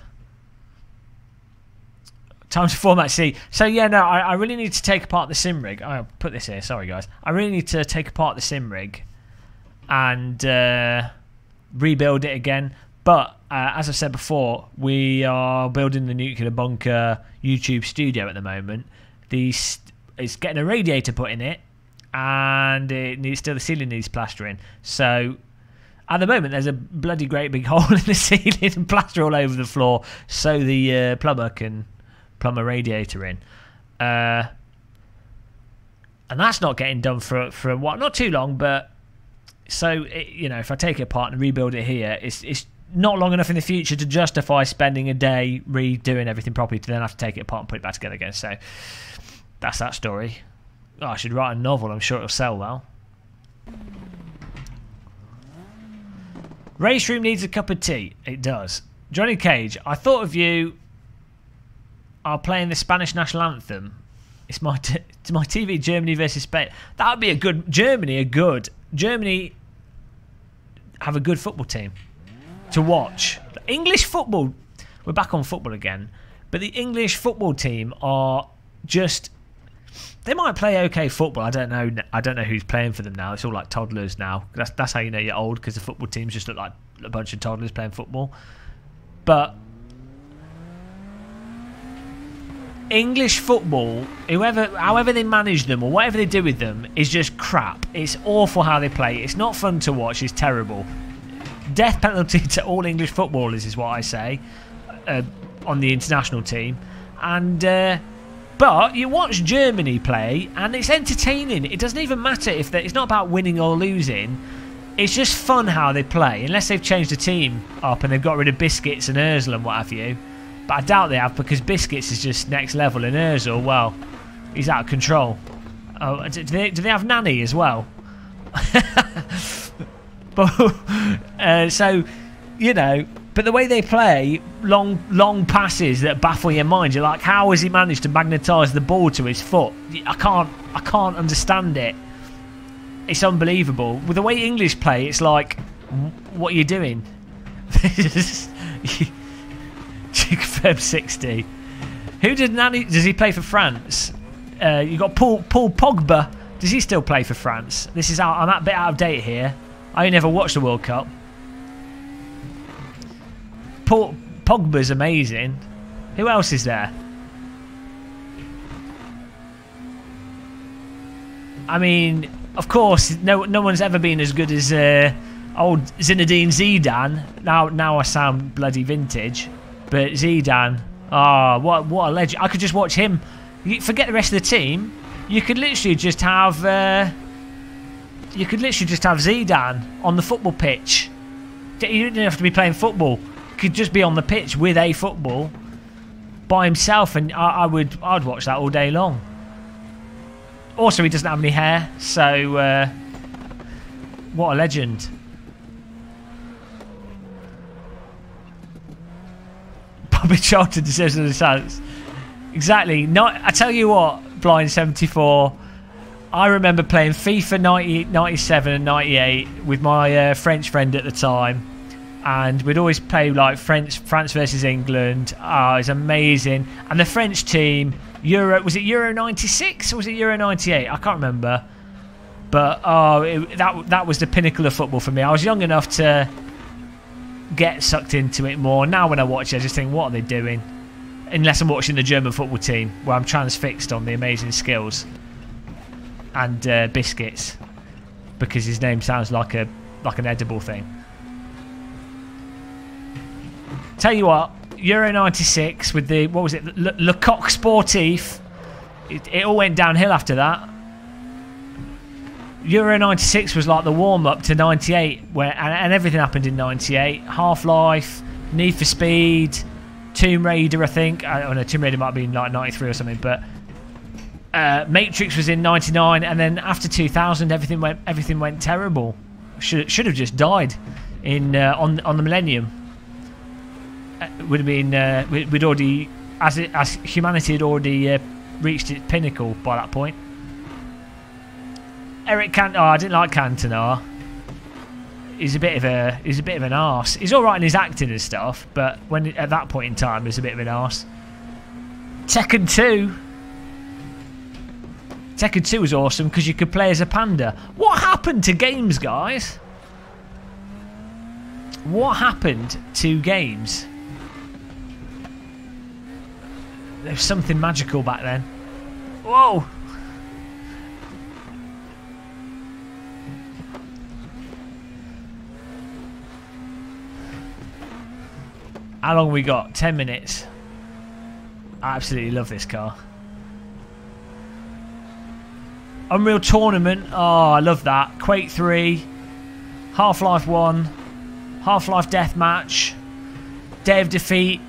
Time to format C. So yeah, no, I really need to take apart the sim rig. I'll put this here. Sorry, guys. I really need to take apart the sim rig and rebuild it again. But as I said before, we are building the nuclear bunker YouTube studio at the moment. It's getting a radiator put in it, and the ceiling needs plastering. So at the moment, there's a bloody great big hole in the ceiling and plaster all over the floor, so the plumber can plumb a radiator in. And that's not getting done for a while, not too long. But so if I take it apart and rebuild it here, it's not long enough in the future to justify spending a day redoing everything properly to then have to take it apart and put it back together again. So that's that story. Oh, I should write a novel. I'm sure it'll sell well. Race room needs a cup of tea. It does. Johnny Cage, I thought of you are playing the Spanish national anthem. It's my TV, Germany versus Spain. That would be a good... Germany have a good football team to watch. English football... We're back on football again. But the English football team are just... They might play okay football. I don't know who's playing for them now. It's all like toddlers now. That's how you know you're old, because the football teams just look like a bunch of toddlers playing football. But English football, however they manage them or whatever they do with them, is just crap. It's awful how they play. It's not fun to watch. It's terrible. Death penalty to all English footballers is what I say on the international team. And but you watch Germany play and it's entertaining. It doesn't even matter if it's not about winning or losing. It's just fun how they play, unless they've changed the team up and they've got rid of Biscuits and Ozil and what have you. But I doubt they have, because Biscuits is just next level and Ozil, well, he's out of control. Oh, do they have Nanny as well? But so, you know, but the way they play, long passes that baffle your mind. You're like, how has he managed to magnetise the ball to his foot? I can't understand it. It's unbelievable. With the way English play, it's like, what are you doing? Confirm 60. Who does he play for France? You got Paul Pogba. Does he still play for France? This is I'm a bit out of date here. I never watched the World Cup. Pogba's amazing. Who else is there? I mean, of course, no one's ever been as good as old Zinedine Zidane. Now I sound bloody vintage, but Zidane, what a legend! I could just watch him. Forget the rest of the team. You could literally just have Zidane on the football pitch. You didn't have to be playing football. You could just be on the pitch with a football by himself, and I'd watch that all day long. Also, he doesn't have any hair, so what a legend. Bobby Charlton deserves another chance. Exactly. I tell you what, Blind 74, I remember playing FIFA 97 and 98 with my French friend at the time, and we'd always play like France versus England. Oh, it's amazing. And the French team, was it Euro 96 or was it Euro 98? I can't remember. But that was the pinnacle of football for me. I was young enough to get sucked into it more. Now when I watch it, I just think, what are they doing? Unless I'm watching the German football team, where I'm transfixed on the amazing skills and Biscuits, because his name sounds like an edible thing. Tell you what, Euro 96 with the, what was it, Le Coq Sportif, it all went downhill after that. Euro 96 was like the warm-up to 98, and everything happened in 98. Half-Life, Need for Speed, Tomb Raider, I think. I don't know, Tomb Raider might have been like 93 or something, but Matrix was in 99, and then after 2000, everything went terrible. Should have just died on the Millennium. Would have been we'd already, as humanity had already reached its pinnacle by that point. Eric Cantona, I didn't like Cantona. He's a bit of an arse. He's all right in his acting and stuff, but at that point in time, he's a bit of an arse. Tekken 2. Tekken 2 was awesome because you could play as a panda. What happened to games, guys? What happened to games? There was something magical back then. Whoa! How long we got? 10 minutes. I absolutely love this car. Unreal Tournament. Oh, I love that. Quake 3. Half-Life 1. Half-Life Deathmatch. Day of Defeat.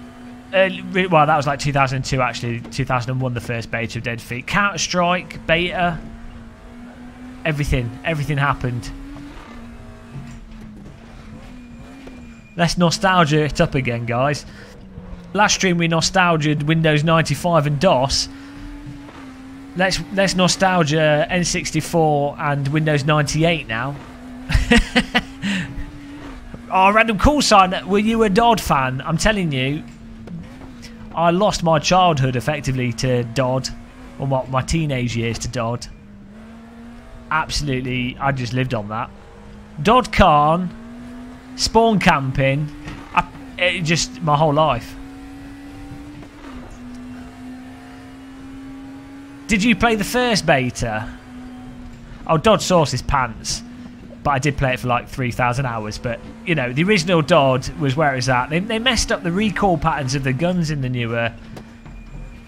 Well, that was like 2002 actually. 2001 the first beta of Day of Defeat. Counter-Strike. Beta. Everything happened. Let's nostalgia it up again, guys. Last stream we nostalgia'd Windows 95 and DOS. Let's nostalgia N64 and Windows 98 now. Oh, random call sign. Were you a Dodd fan? I'm telling you, I lost my childhood effectively to Dodd, or my teenage years to Dodd. Absolutely, I just lived on that. Dodd Khan, spawn camping, just my whole life. Did you play the first beta? Oh, Dodd Source's pants. But I did play it for like 3,000 hours. But, you know, the original Dodd was where it's at. They messed up the recoil patterns of the guns in the newer...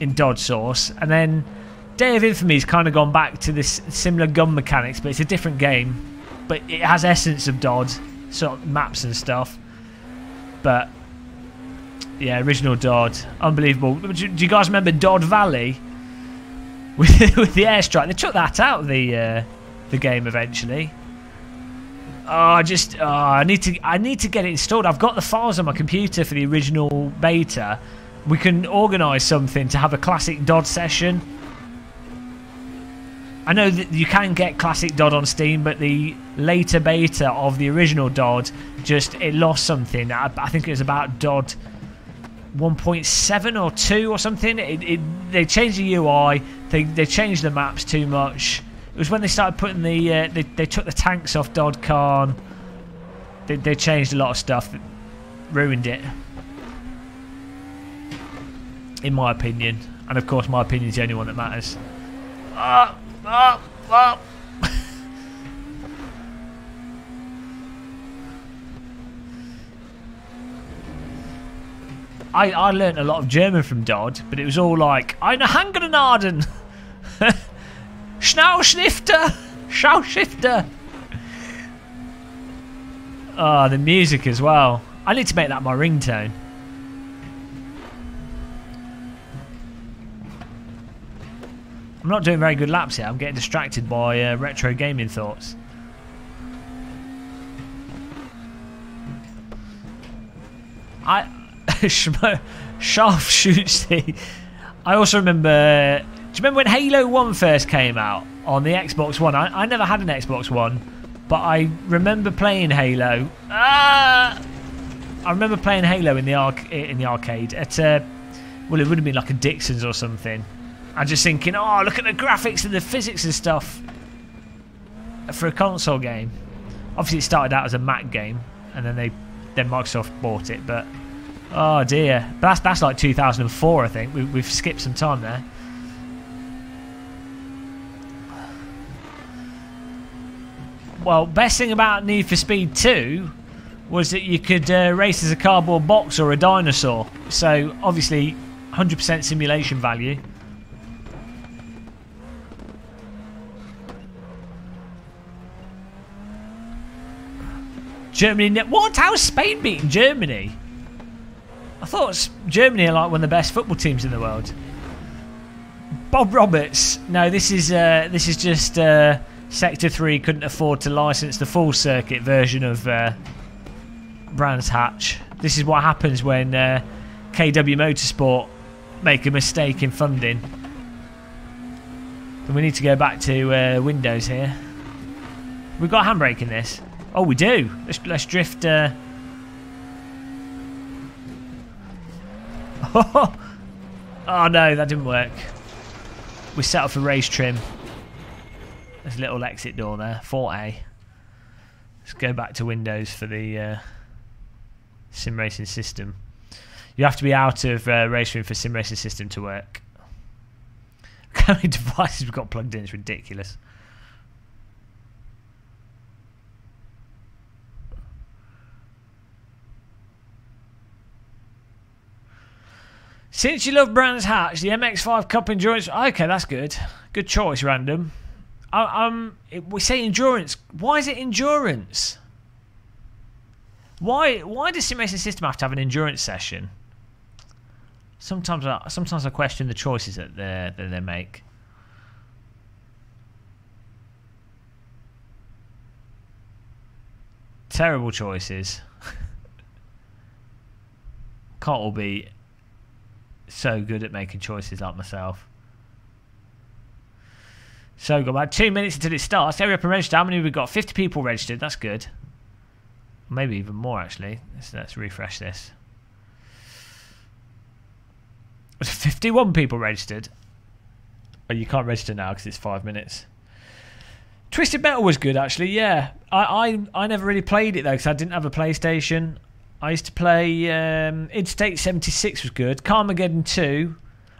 in Dodd Source. And then Day of Infamy's kind of gone back to this similar gun mechanics. But it's a different game. But it has essence of Dodd. Sort of maps and stuff. But, yeah, original Dodd. Unbelievable. Do you guys remember Dodd Valley? With the airstrike, they took that out of the game eventually. I need to get it installed. I've got the files on my computer for the original beta. We can organise something to have a classic Dodd session. I know that you can get classic Dodd on Steam, but the later beta of the original Dodd it lost something. I think it was about Dodd 1.7 or 2 or something. They changed the UI. They changed the maps too much. It was when they started putting the they took the tanks off Dodd Khan. They changed a lot of stuff that ruined it, in my opinion. And of course, my opinion is the only one that matters. I learnt a lot of German from Dodd, but it was all like, eine Handgranaden, Schnauschlifter, Schauschifter. Oh, the music as well. I need to make that my ringtone. I'm not doing very good laps here. I'm getting distracted by retro gaming thoughts. Sharpshoots. I also remember. Do you remember when Halo 1 first came out on the Xbox One? I never had an Xbox One, but I remember playing Halo. I remember playing Halo in the arcade at well, it would have been like a Dixon's or something. I'm just thinking, oh, look at the graphics and the physics and stuff for a console game. Obviously, it started out as a Mac game, and then Microsoft bought it, but oh dear, but that's like 2004, I think. We've skipped some time there. Well, best thing about Need for Speed 2 was that you could race as a cardboard box or a dinosaur. So obviously, 100% simulation value. Germany. What? How's Spain beating Germany? I thought Germany are like one of the best football teams in the world. Bob Roberts. No, this is just Sector 3 couldn't afford to license the full circuit version of Brands Hatch. This is what happens when KW Motorsport make a mistake in funding. And we need to go back to Windows here. We've got a handbrake in this. Oh, we do. Let's drift. Oh no, that didn't work. We set up for race trim. There's a little exit door there. 4A. Let's go back to Windows for the sim racing system. You have to be out of race trim for sim racing system to work. How many devices we've got plugged in? It's ridiculous. Since you love Brands Hatch, the MX-5 Cup Endurance... Okay, that's good. Good choice, random. We say endurance. Why is it endurance? Why does Sim Racing System have to have an endurance session? Sometimes I question the choices that they make. Terrible choices. Can't all be so good at making choices like myself. So got about 2 minutes until it starts. Hurry up and register. How many have we got? 50 people registered. That's good. Maybe even more actually. Let's refresh this. There's 51 people registered. Oh, you can't register now because it's 5 minutes. Twisted Metal was good actually. Yeah, I never really played it though because I didn't have a PlayStation. I used to play Interstate 76 was good. Carmageddon 2.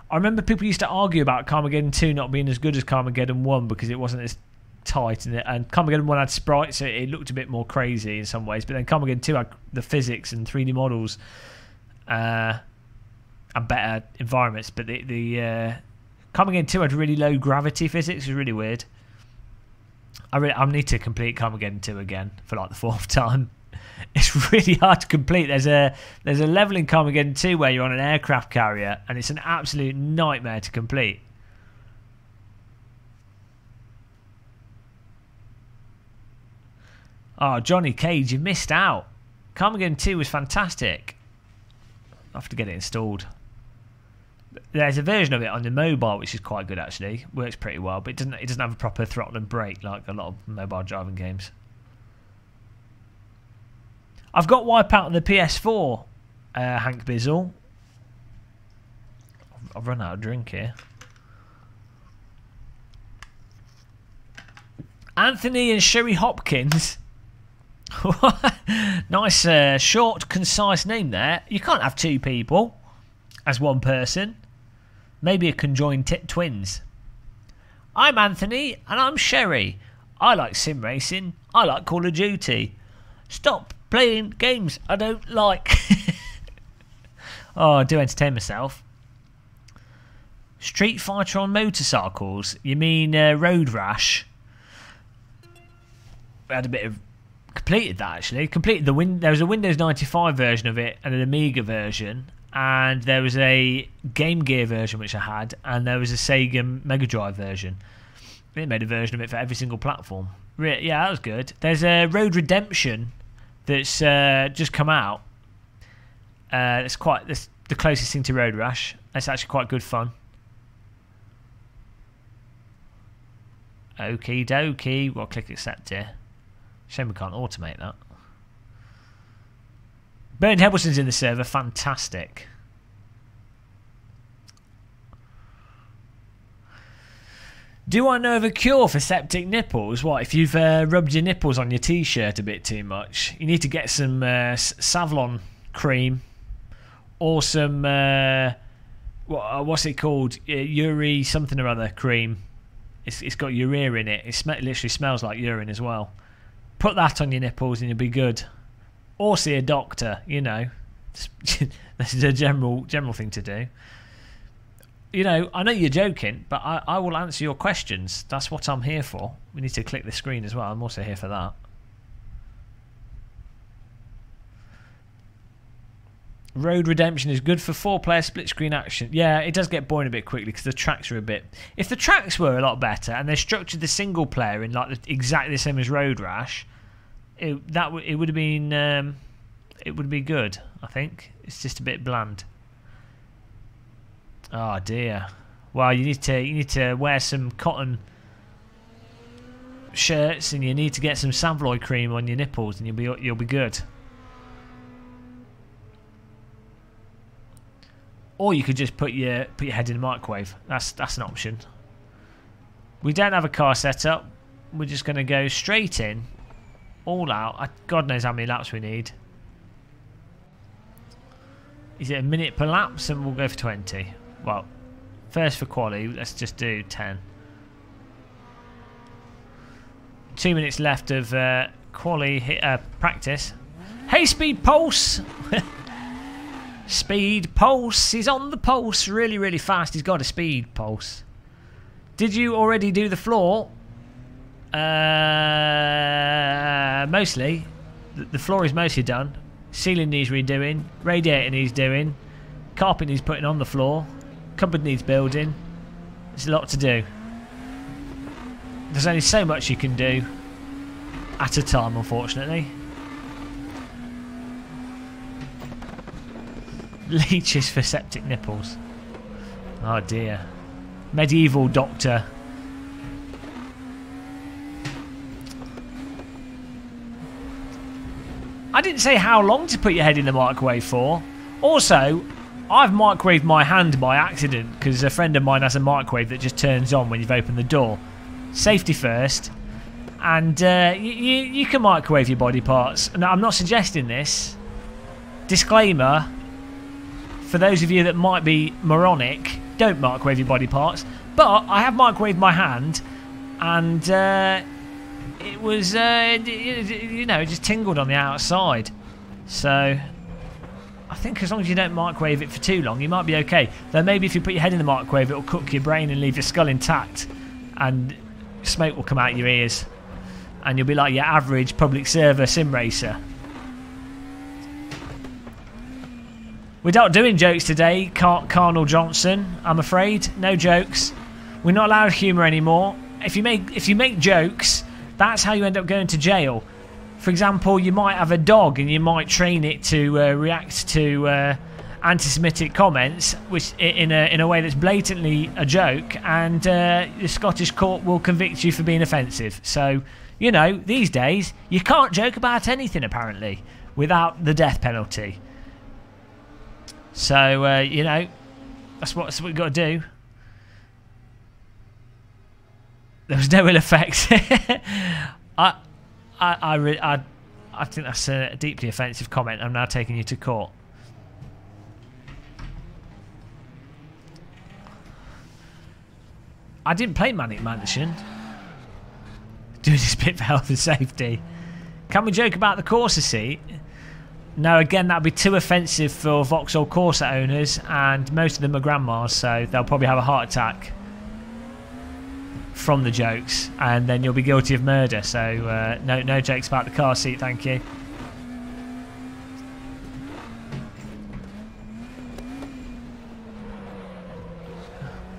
I remember people used to argue about Carmageddon 2 not being as good as Carmageddon 1 because it wasn't as tight, and Carmageddon 1 had sprites, so it looked a bit more crazy in some ways. But then Carmageddon 2 had the physics and 3D models and better environments. But the Carmageddon 2 had really low gravity physics. It was really weird. I need to complete Carmageddon 2 again for like the 4th time. It's really hard to complete. There's a level in Carmageddon 2 where you're on an aircraft carrier and it's an absolute nightmare to complete. Oh, Johnny Cage, you missed out. Carmageddon 2 was fantastic. I'll have to get it installed. There's a version of it on the mobile which is quite good actually. Works pretty well, but it doesn't have a proper throttle and brake like a lot of mobile driving games. I've got Wipeout on the PS4, Hank Bizzle. I've run out of drink here. Anthony and Sherry Hopkins. Nice, short, concise name there. You can't have two people as one person. Maybe a conjoined twins. I'm Anthony and I'm Sherry. I like sim racing. I like Call of Duty. Stop playing games I don't like. Oh, I do entertain myself. Street Fighter on motorcycles. You mean Road Rash? We had a bit of... completed that actually. Completed there was a Windows 95 version of it and an Amiga version, and there was a Game Gear version which I had, and there was a Sega Mega Drive version. They made a version of it for every single platform. Yeah, that was good. There's a Road Redemption that's just come out. It's the closest thing to Road Rash. It's actually quite good fun. Okie dokie. Well, click accept here. Shame we can't automate that. Bernd Hebelson's in the server. Fantastic. Do I know of a cure for septic nipples? What, if you've rubbed your nipples on your t-shirt a bit too much, you need to get some Savlon cream or some, what's it called? Uri something or other cream. It's got urea in it. It literally smells like urine as well. Put that on your nipples and you'll be good. Or see a doctor, you know. This is a general thing to do. You know, I know you're joking, but I will answer your questions. That's what I'm here for. We need to click the screen as well. I'm also here for that. Road Redemption is good for 4-player split-screen action. Yeah, it does get boring a bit quickly because the tracks are a bit... If the tracks were a lot better and they structured the single-player in like exactly the same as Road Rash, it would have been... it would be good, I think. It's just a bit bland. Oh dear. Well, you need to wear some cotton shirts and you need to get some Savloy cream on your nipples and you'll be good. Or you could just put your head in the microwave. That's an option. We don't have a car set up. We're just going to go straight in, all out. God knows how many laps we need. Is it a minute per lap? So we'll go for 20. Well, first for quali, let's just do 10. 2 minutes left of quali practice. Hey, Speed Pulse! Speed Pulse, he's on the pulse, really, really fast. He's got a speed pulse. Did you already do the floor? Mostly. The floor is mostly done. Ceiling needs redoing. Radiator needs doing. Carpet needs putting on the floor. Cupboard needs building. There's a lot to do. There's only so much you can do at a time, unfortunately. Leeches for septic nipples. Oh dear. Medieval doctor. I didn't say how long to put your head in the microwave for. Also, I've microwaved my hand by accident because a friend of mine has a microwave that just turns on when you've opened the door. Safety first. And you can microwave your body parts. Now, I'm not suggesting this. Disclaimer, for those of you that might be moronic, don't microwave your body parts. But I have microwaved my hand, and it was, you know, it just tingled on the outside. So I think as long as you don't microwave it for too long, you might be okay. Though maybe if you put your head in the microwave, it'll cook your brain and leave your skull intact, and smoke will come out your ears, and you'll be like your average public server sim racer. We're not doing jokes today, Carnal Johnson. I'm afraid, no jokes. We're not allowed humour anymore. If you make jokes, that's how you end up going to jail. For example, you might have a dog and you might train it to react to anti-Semitic comments, which in a way that's blatantly a joke, and the Scottish court will convict you for being offensive. So, you know, these days you can't joke about anything apparently without the death penalty. So you know, that's what we've got to do. There was no ill effect. I think that's a deeply offensive comment. I'm now taking you to court. I didn't play Manic Mansion. Doing this bit for health and safety. Can we joke about the Corsa seat? No, again, that would be too offensive for Vauxhall Corsa owners, and most of them are grandmas, so they'll probably have a heart attack from the jokes, and then you'll be guilty of murder. So no jokes about the car seat, thank you.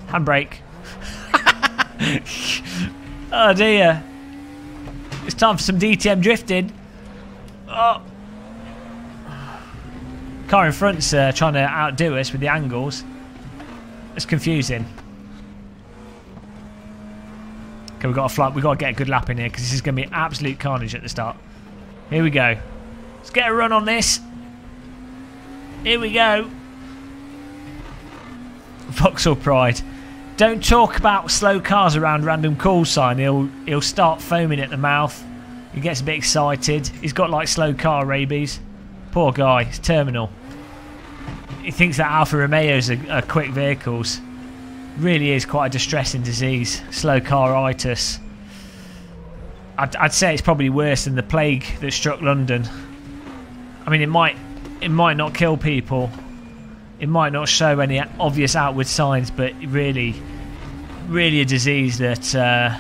Handbrake. Oh dear. It's time for some DTM drifting. Oh. Car in front's trying to outdo us with the angles. It's confusing. Okay, we've got to get a good lap in here because this is going to be absolute carnage at the start. Here we go. Let's get a run on this. Here we go. Vauxhall Pride. Don't talk about slow cars around random call sign. He'll start foaming at the mouth. He gets a bit excited. He's got like slow car rabies. Poor guy. He's terminal. He thinks that Alfa Romeos are quick vehicles. Really is quite a distressing disease. Slow car-itis. I'd say it's probably worse than the plague that struck London. I mean, it might not kill people. It might not show any obvious outward signs, but really a disease that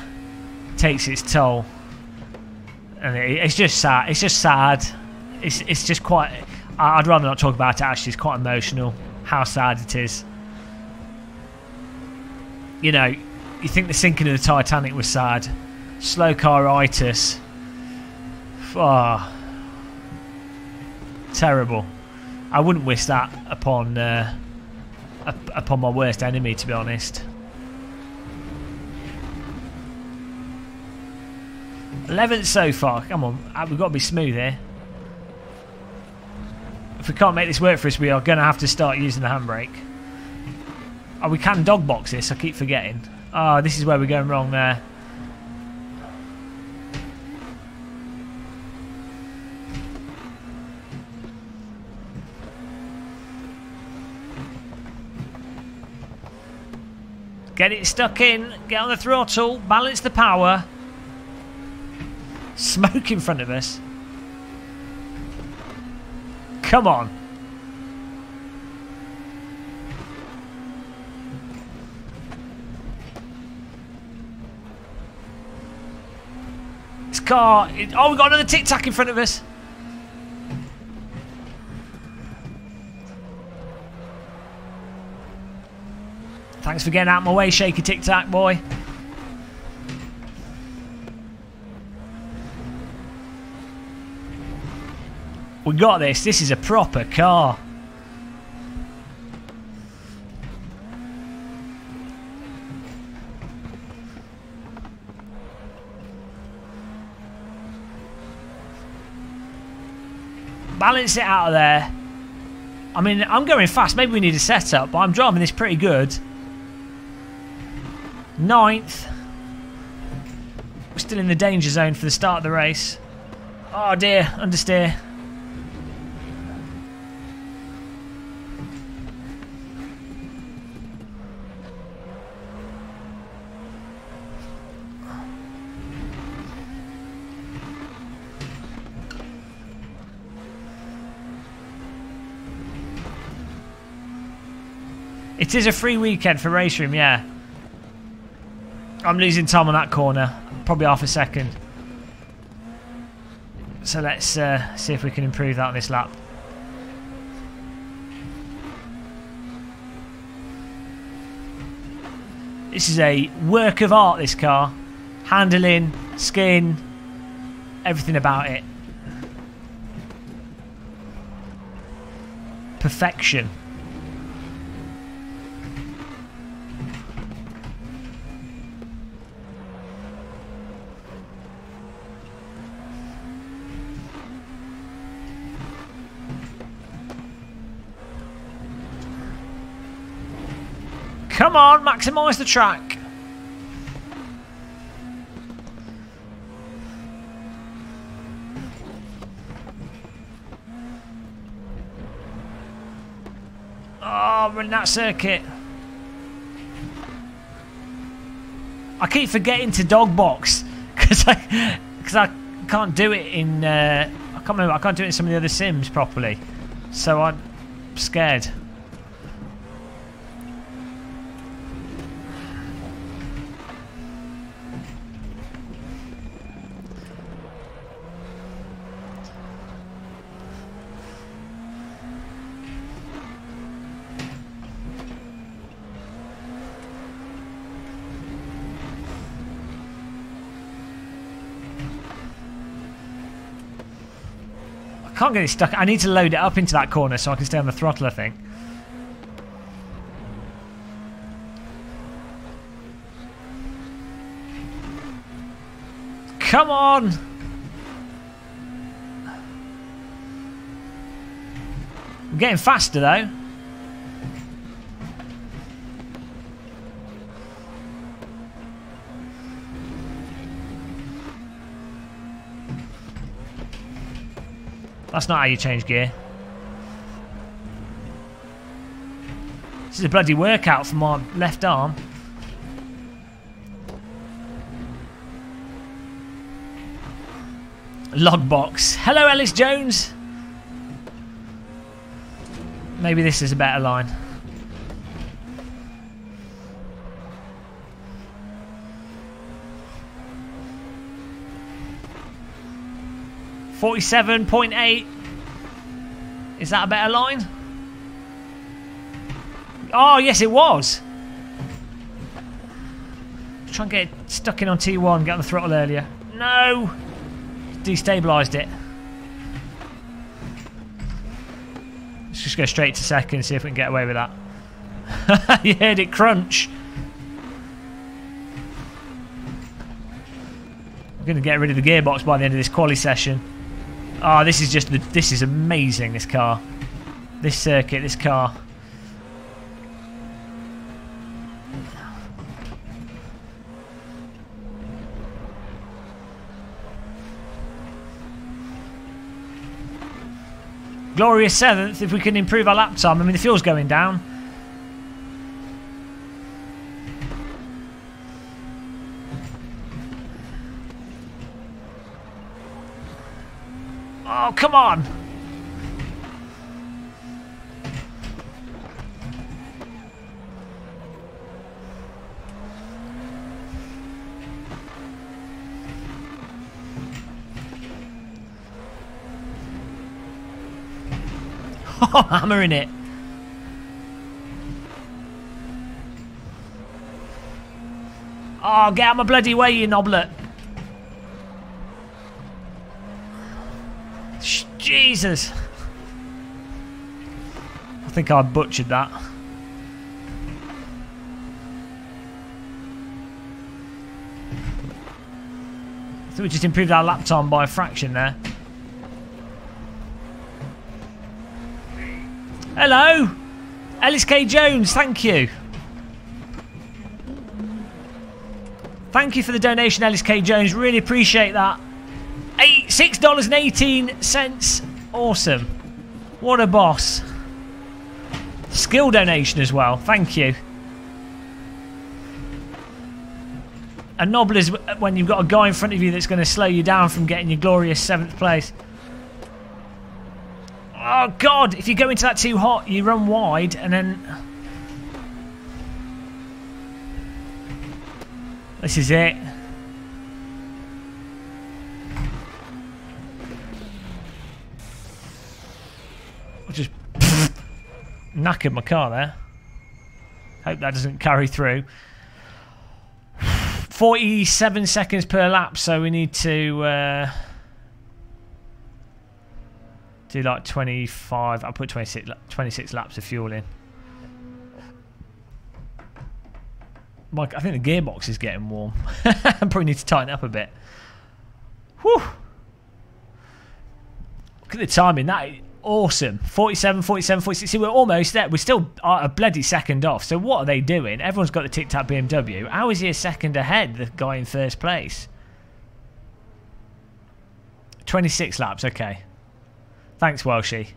takes its toll. And it's just sad. It's just sad. It's just quite... I'd rather not talk about it, actually. It's quite emotional how sad it is. You know, you think the sinking of the Titanic was sad. Slow car-itis. Oh, terrible. I wouldn't wish that upon my worst enemy, to be honest. 11th so far. Come on, we've got to be smooth here. If we can't make this work for us, we are going to have to start using the handbrake. Oh, we can dog box this. I keep forgetting. Oh, this is where we're going wrong there. Get it stuck in. Get on the throttle. Balance the power. Smoke in front of us. Come on. This car... Oh, we've got another tic-tac in front of us. Thanks for getting out of my way, shaky tic-tac boy. We got this. This is a proper car. Balance it out of there. I mean, I'm going fast. Maybe we need a setup, but I'm driving this pretty good. 9th. We're still in the danger zone for the start of the race. Oh dear, understeer. It is a free weekend for Race Room, yeah. I'm losing time on that corner. Probably half a second. So let's see if we can improve that on this lap. This is a work of art, this car. Handling, skin, everything about it. Perfection. Come on, maximise the track. Oh, we're in that circuit. I keep forgetting to dog box because I can't do it in I can't do it in some of the other sims properly. So I'm scared. I can't get it stuck. I need to load it up into that corner so I can stay on the throttle, I think. Come on! I'm getting faster though. That's not how you change gear. This is a bloody workout for my left arm. Logbox. Hello, Ellis Jones. Maybe this is a better line. .8. Is that a better line? Oh, yes, it was. Try and get it stuck in on T1, get on the throttle earlier. No! Destabilised it. Let's just go straight to second, see if we can get away with that. You heard it crunch. I'm going to get rid of the gearbox by the end of this quali session. Oh, this is just this is amazing, this car. This circuit, this car. Glorious 7th, if we can improve our lap time. I mean, the fuel's going down. Oh, come on! Oh, hammering it. Oh, get out of my bloody way, you knoblet. Jesus. I think I butchered that. I think we just improved our lap time by a fraction there. Hello. Ellis K. Jones, thank you. Thank you for the donation, Ellis K. Jones. Really appreciate that. $6.18. Awesome. What a boss. Skill donation as well. Thank you. A nobble is when you've got a guy in front of you that's going to slow you down from getting your glorious 7th place. Oh, God. If you go into that too hot, you run wide and then... This is it. I just knackered my car there. Hope that doesn't carry through. 47 seconds per lap, so we need to do like 25. I'll put 26 laps of fuel in. Mike, I think the gearbox is getting warm. I probably need to tighten up a bit. Whew. Look at the timing. That is awesome. 47, 47, 46. See, we're almost there. We're still a bloody second off. So what are they doing? Everyone's got the Tic Tac BMW. How is he a second ahead, the guy in first place? 26 laps. Okay. Thanks, Welshie.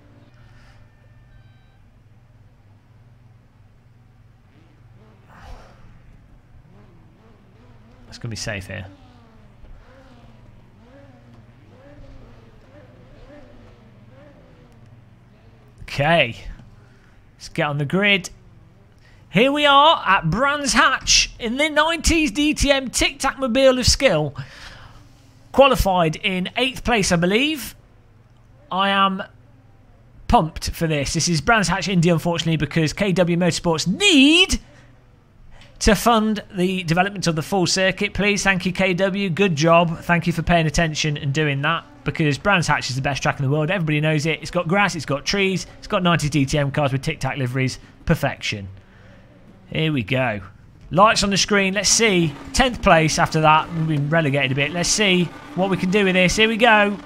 It's going to be safe here. Okay. Let's get on the grid. Here we are at Brands Hatch in the 90s DTM Tic Tac Mobile of Skill. Qualified in 8th place, I believe. I am pumped for this. This is Brands Hatch Indy, unfortunately, because KW Motorsports need to fund the development of the full circuit, please. Thank you, KW. Good job. Thank you for paying attention and doing that, because Brands Hatch is the best track in the world. Everybody knows it. It's got grass, it's got trees, it's got 90s DTM cars with Tic Tac liveries. Perfection. Here we go. Lights on the screen. Let's see. 10th place after that. We've been relegated a bit. Let's see what we can do with this. Here we go.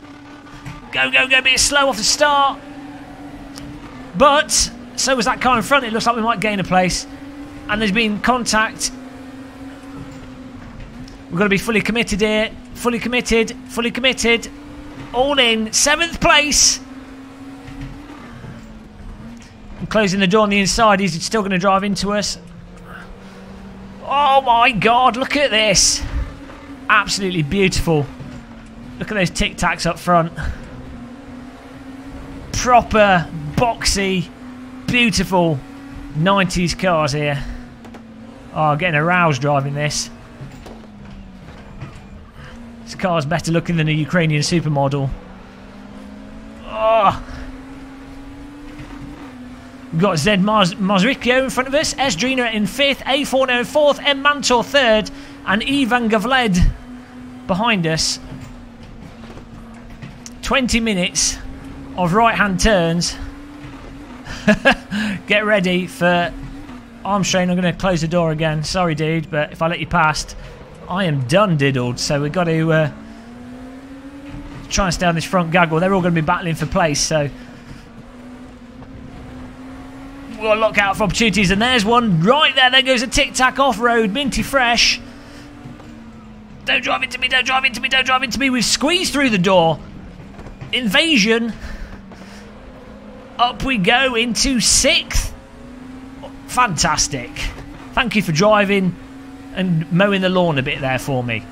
Go, go, go. A bit slow off the start. But so was that car in front. It looks like we might gain a place. And there's been contact. We've got to be fully committed here. Fully committed. Fully committed. All in. 7th place. I'm closing the door on the inside. He's still going to drive into us. Oh my God. Look at this. Absolutely beautiful. Look at those Tic Tacs up front. Proper, boxy, beautiful 90s cars here. Oh, getting aroused driving this. This car's better looking than a Ukrainian supermodel. Oh. We've got Z Mazricchio in front of us, S Drina in 5th, A4 in 4th, M Mantor 3rd, and Ivan Gavled behind us. 20 minutes of right-hand turns. Get ready for arm strain. I'm going to close the door again. Sorry, dude, but if I let you past, I am done diddled. So we've got to try and stay on this front gaggle. They're all going to be battling for place, so we've got to look out for opportunities. And there's one right there. There goes a Tic Tac off-road, minty fresh. Don't drive into me, don't drive into me, don't drive into me. We've squeezed through the door. Invasion. Up we go into 6th. Fantastic. Thank you for driving and mowing the lawn a bit there for me.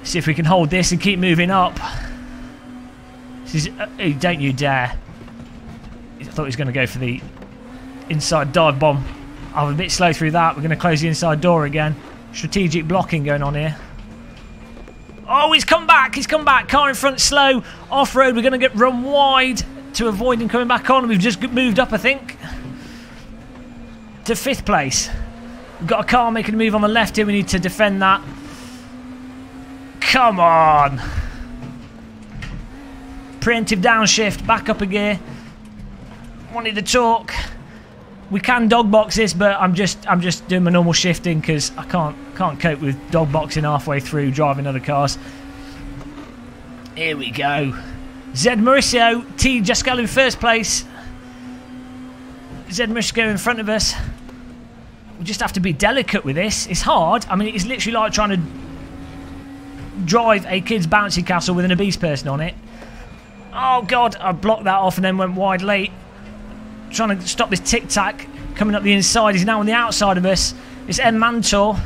See if we can hold this and keep moving up. This is, don't you dare. I thought he was going to go for the inside dive bomb. I'm a bit slow through that. We're going to close the inside door again. Strategic blocking going on here. Oh, he's come back. He's come back. Car in front slow. Off-road. We're going to get run wide to avoid him coming back on. We've just moved up, I think, to 5th place. We've got a car making a move on the left here. We need to defend that. Come on. Preemptive downshift. Back up a gear. Wanted to talk. We can dog box this, but I'm just doing my normal shifting because I can't cope with dog boxing halfway through driving other cars. Here we go. Zed Mauricio, T. Jascal in 1st place. Simrace go in front of us. We just have to be delicate with this. It's hard. I mean, it's literally like trying to drive a kid's bouncy castle with an obese person on it. Oh God, I blocked that off and then went wide late. Trying to stop this tic-tac coming up the inside. He's now on the outside of us. It's M. Mantor.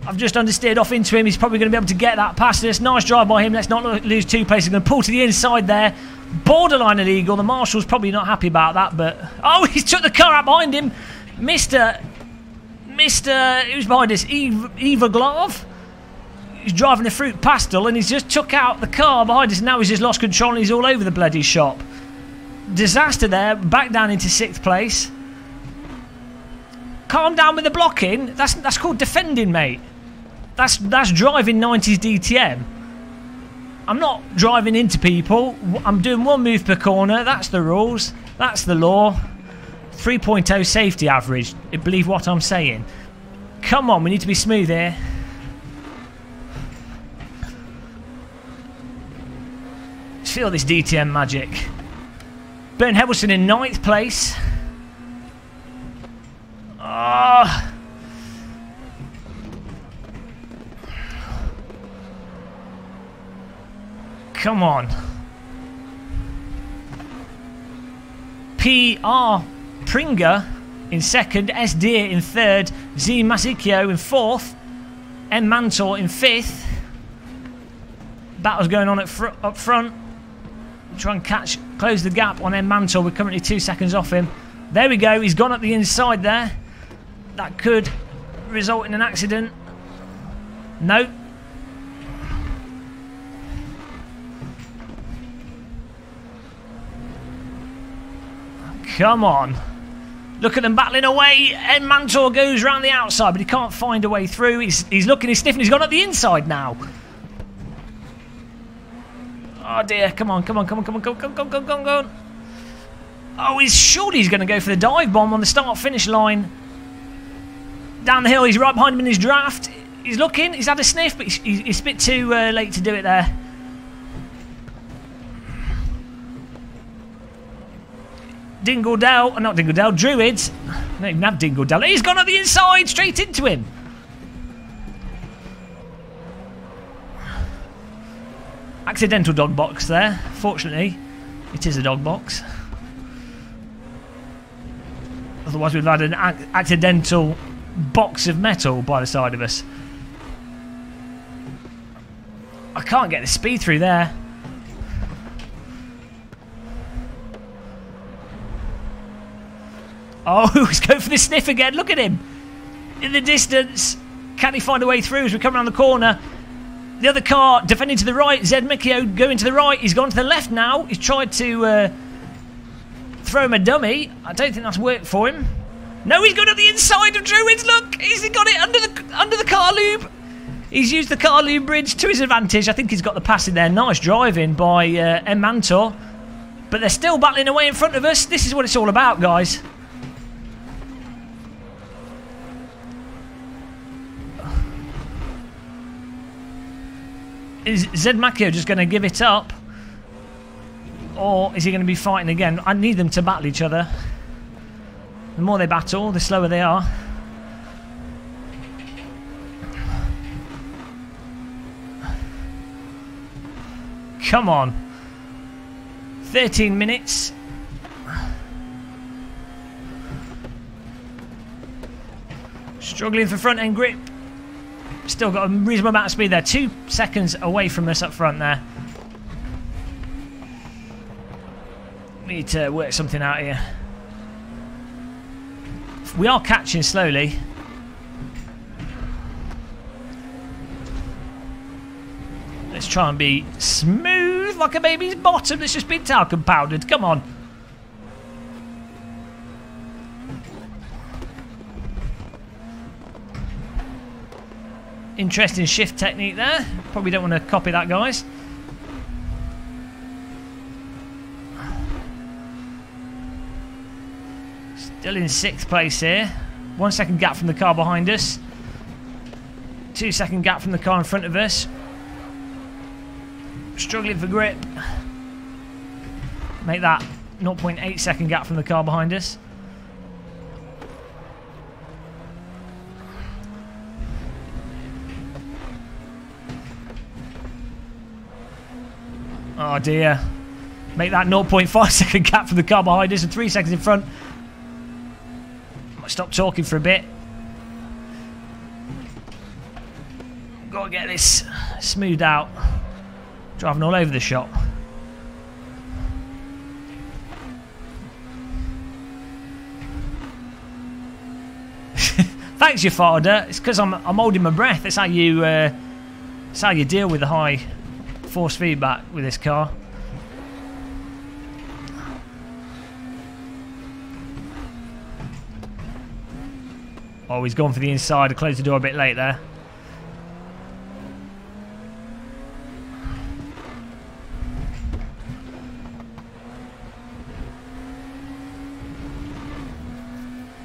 I've just understeered off into him. He's probably going to be able to get that past us. Nice drive by him. Let's not lose 2 places. Going to pull to the inside there. Borderline illegal. The marshal's probably not happy about that, but... Oh, he's took the car out behind him. Mr. Who's behind us? Eva Glav. He's driving the fruit pastel and he's just took out the car behind us. Now he's just lost control and he's all over the bloody shop. Disaster there. Back down into 6th place. Calm down with the blocking. That's called defending, mate. That's driving 90s DTM. I'm not driving into people. I'm doing 1 move per corner. That's the rules. That's the law. 3.0 safety average. Believe what I'm saying. Come on, we need to be smooth here. Let's feel this DTM magic. Bernd Hebbelson in 9th place. Oh. Come on. P.R. Pringer in 2nd, S. Deer in 3rd, Z. Masicchio in 4th, M. Mantor in 5th. Battle's going on up front. Try and close the gap on M. Mantor. We're currently 2 seconds off him. There we go. He's gone up the inside there. That could result in an accident. No. Come on. Look at them battling away. And Mantor goes around the outside, but he can't find a way through. He's looking, he's sniffing. He's gone up the inside now. Oh dear. Come on, come on, come on, come on, come on, come on, come on, come on. Oh, surely he's going to go for the dive bomb on the start-finish line. Down the hill, he's right behind him in his draft. He's looking, he's had a sniff, but he's a bit too late to do it there. Dingledell, not Dingledell, Druids. I don't even have Dingledell. He's gone on the inside, straight into him. Accidental dog box there. Fortunately, it is a dog box. Otherwise, we've had an accidental box of metal by the side of us. I can't get the speed through there. Oh, he's going for the sniff again. Look at him. In the distance. Can he find a way through as we come around the corner? The other car defending to the right. Simrace going to the right. He's gone to the left now. He's tried to throw him a dummy. I don't think that's worked for him. No, he's gone up the inside of Druids. Look, he's got it under the car lube. He's used the car lube bridge to his advantage. I think he's got the pass in there. Nice driving by M. Mantor. But they're still battling away in front of us. This is what it's all about, guys. Is Zedmakio just going to give it up? Or is he going to be fighting again? I need them to battle each other. The more they battle, the slower they are. Come on. 13 minutes. Struggling for front end grip. Still got a reasonable amount of speed there. 2 seconds away from us up front there. We need to work something out here. We are catching slowly. Let's try and be smooth like a baby's bottom that's just been talcum powdered. Come on. Interesting shift technique there. Probably don't want to copy that, guys. Still in 6th place here. 1 second gap from the car behind us. 2 second gap from the car in front of us. Struggling for grip. Make that 0.8 second gap from the car behind us. Oh dear. Make that 0.5 second gap from the car behind us and 3 seconds in front. Might stop talking for a bit. Got to get this smoothed out. Driving all over the shop. Thanks, your father. It's because I'm holding my breath. That's how you deal with the high force feedback with this car. Oh, he's gone for the inside. I closed the door a bit late there.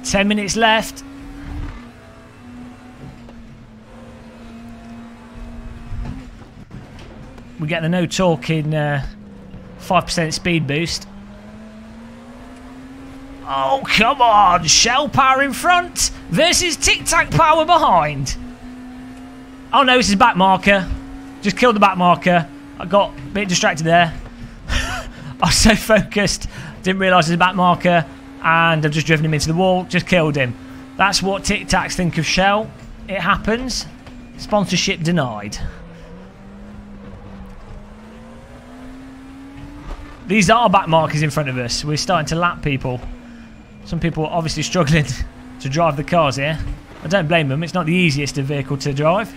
Ten minutes left. We get the no talking 5% speed boost. Oh, come on! Shell power in front versus Tic Tac power behind. Oh no, this is back marker. Just killed the back marker. I got a bit distracted there. I was so focused, didn't realise there's a back marker, and I've just driven him into the wall, just killed him. That's what Tic Tacs think of Shell. It happens. Sponsorship denied. These are back markers in front of us. We're starting to lap people. Some people are obviously struggling to drive the cars here. I don't blame them. It's not the easiest of vehicle to drive.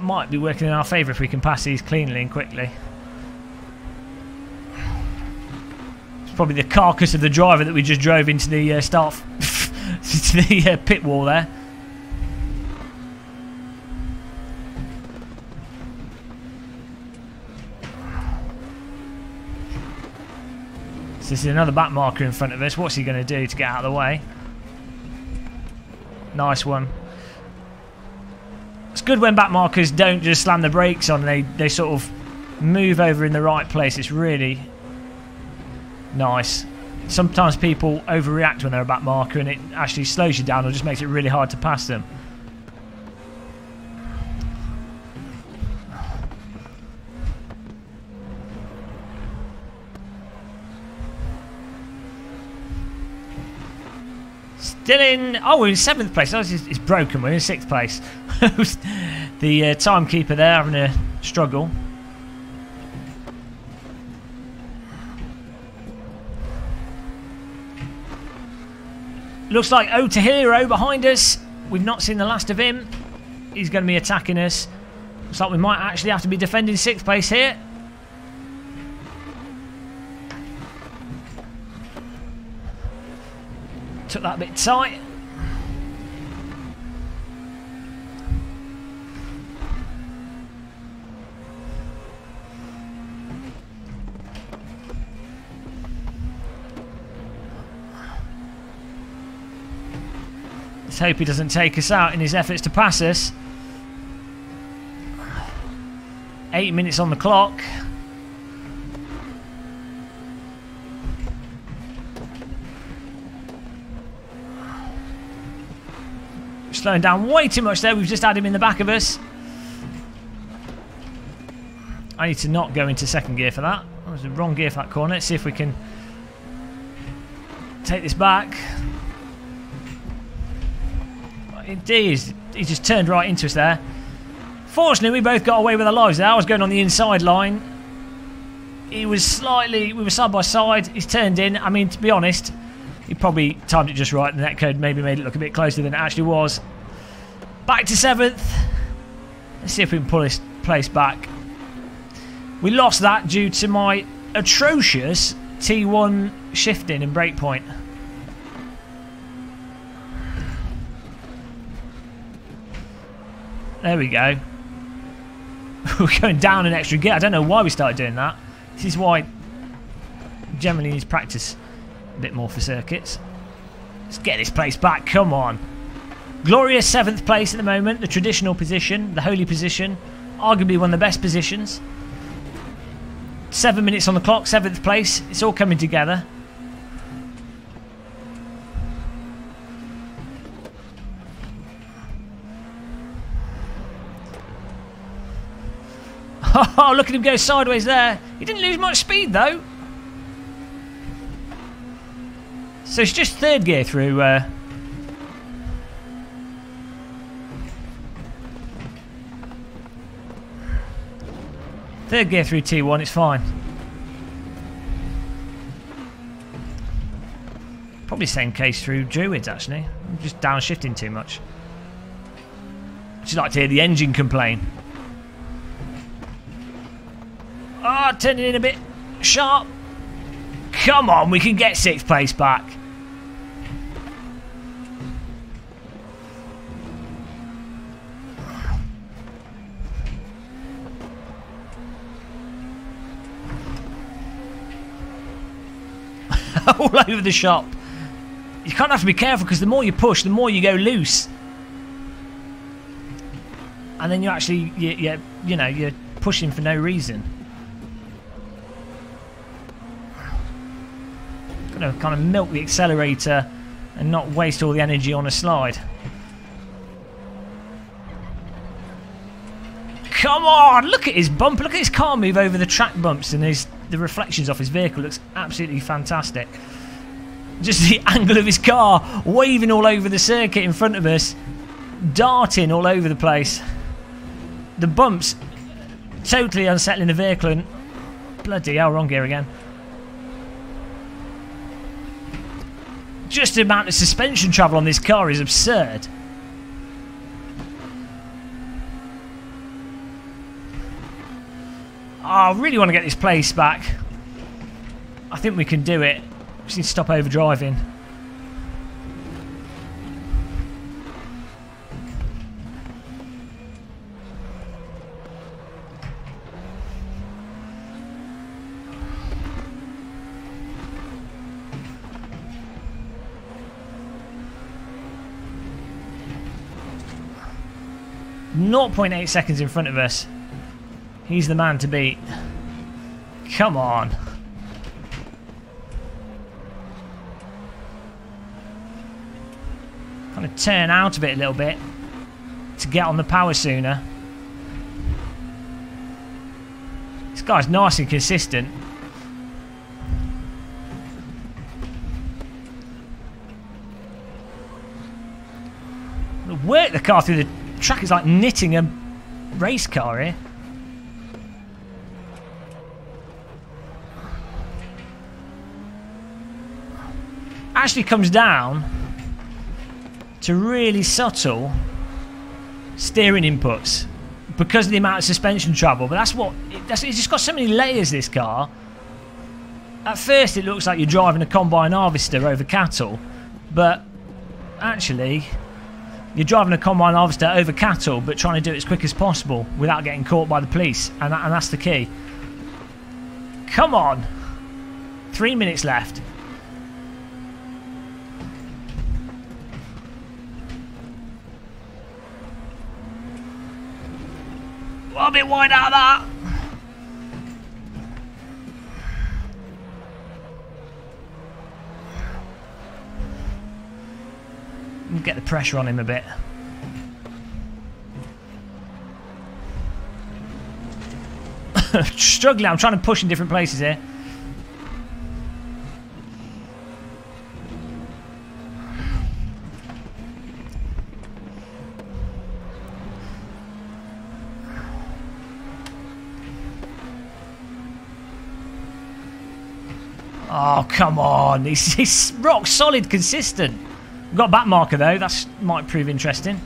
Might be working in our favour if we can pass these cleanly and quickly. It's probably the carcass of the driver that we just drove into the start to the pit wall there. So this is another back marker in front of us. What's he going to do to get out of the way? Nice one. It's good when back markers don't just slam the brakes on. They sort of move over in the right place. It's really nice. Sometimes people overreact when they're a back marker and it actually slows you down or just makes it really hard to pass them. Still in... Oh, we're in 7th place. Oh, it's broken. We're in 6th place. The timekeeper there having a struggle. Looks like Otahiro behind us. We've not seen the last of him. He's going to be attacking us. Looks like we might actually have to be defending 6th place here. Took that a bit tight. Let's hope he doesn't take us out in his efforts to pass us. 8 minutes on the clock. Slowing down way too much there. We've just had him in the back of us. I need to not go into 2nd gear for that. That was the wrong gear for that corner. Let's see if we can take this back. Indeed, he just turned right into us there. Fortunately, we both got away with our lives there. I was going on the inside line. We were side by side. He's turned in. I mean, to be honest, he probably timed it just right. The netcode maybe made it look a bit closer than it actually was. Back to 7th. Let's see if we can pull this place back. We lost that due to my atrocious T1 shifting and brake point. There we go. We're going down an extra gear. I don't know why we started doing that. This is why generally needs practice a bit more for circuits. Let's get this place back. Come on. Glorious 7th place at the moment. The traditional position. The holy position. Arguably one of the best positions. 7 minutes on the clock. 7th place. It's all coming together. Oh, look at him go sideways there. He didn't lose much speed though. So it's just third gear through. Third gear through T1, it's fine. Probably same case through Druids actually. I'm just downshifting too much. Just like to hear the engine complain. Ah, oh, turning in a bit sharp. Come on, we can get 6th place back. All over the shop. You can't have to be careful because the more you push, the more you go loose, and then you actually, you know, you're pushing for no reason. Got to kind of milk the accelerator and not waste all the energy on a slide. Come on! Look at his bump. Look at his car move over the track bumps, and the reflections off his vehicle looks absolutely fantastic. Just the angle of his car waving all over the circuit in front of us, darting all over the place. The bumps totally unsettling the vehicle, and bloody hell, wrong gear again. Just the amount of suspension travel on this car is absurd. Oh, I really want to get this place back. I think we can do it. Just need to stop overdriving. .8 seconds in front of us. He's the man to beat. Come on. Kind of turn out of it a little bit to get on the power sooner. This guy's nice and consistent. Work the car through the track is like knitting a race car here. Actually comes down to really subtle steering inputs because of the amount of suspension travel. But it's just got so many layers, this car. At first it looks like you're driving a combine harvester over cattle, but actually you're driving a combine harvester over cattle but trying to do it as quick as possible without getting caught by the police, and that's the key. Come on. 3 minutes left. Well, a bit wide out of that. Get the pressure on him a bit. Struggling. I'm trying to push in different places here. Oh, come on. He's rock solid consistent. We've got a back marker though. That might prove interesting.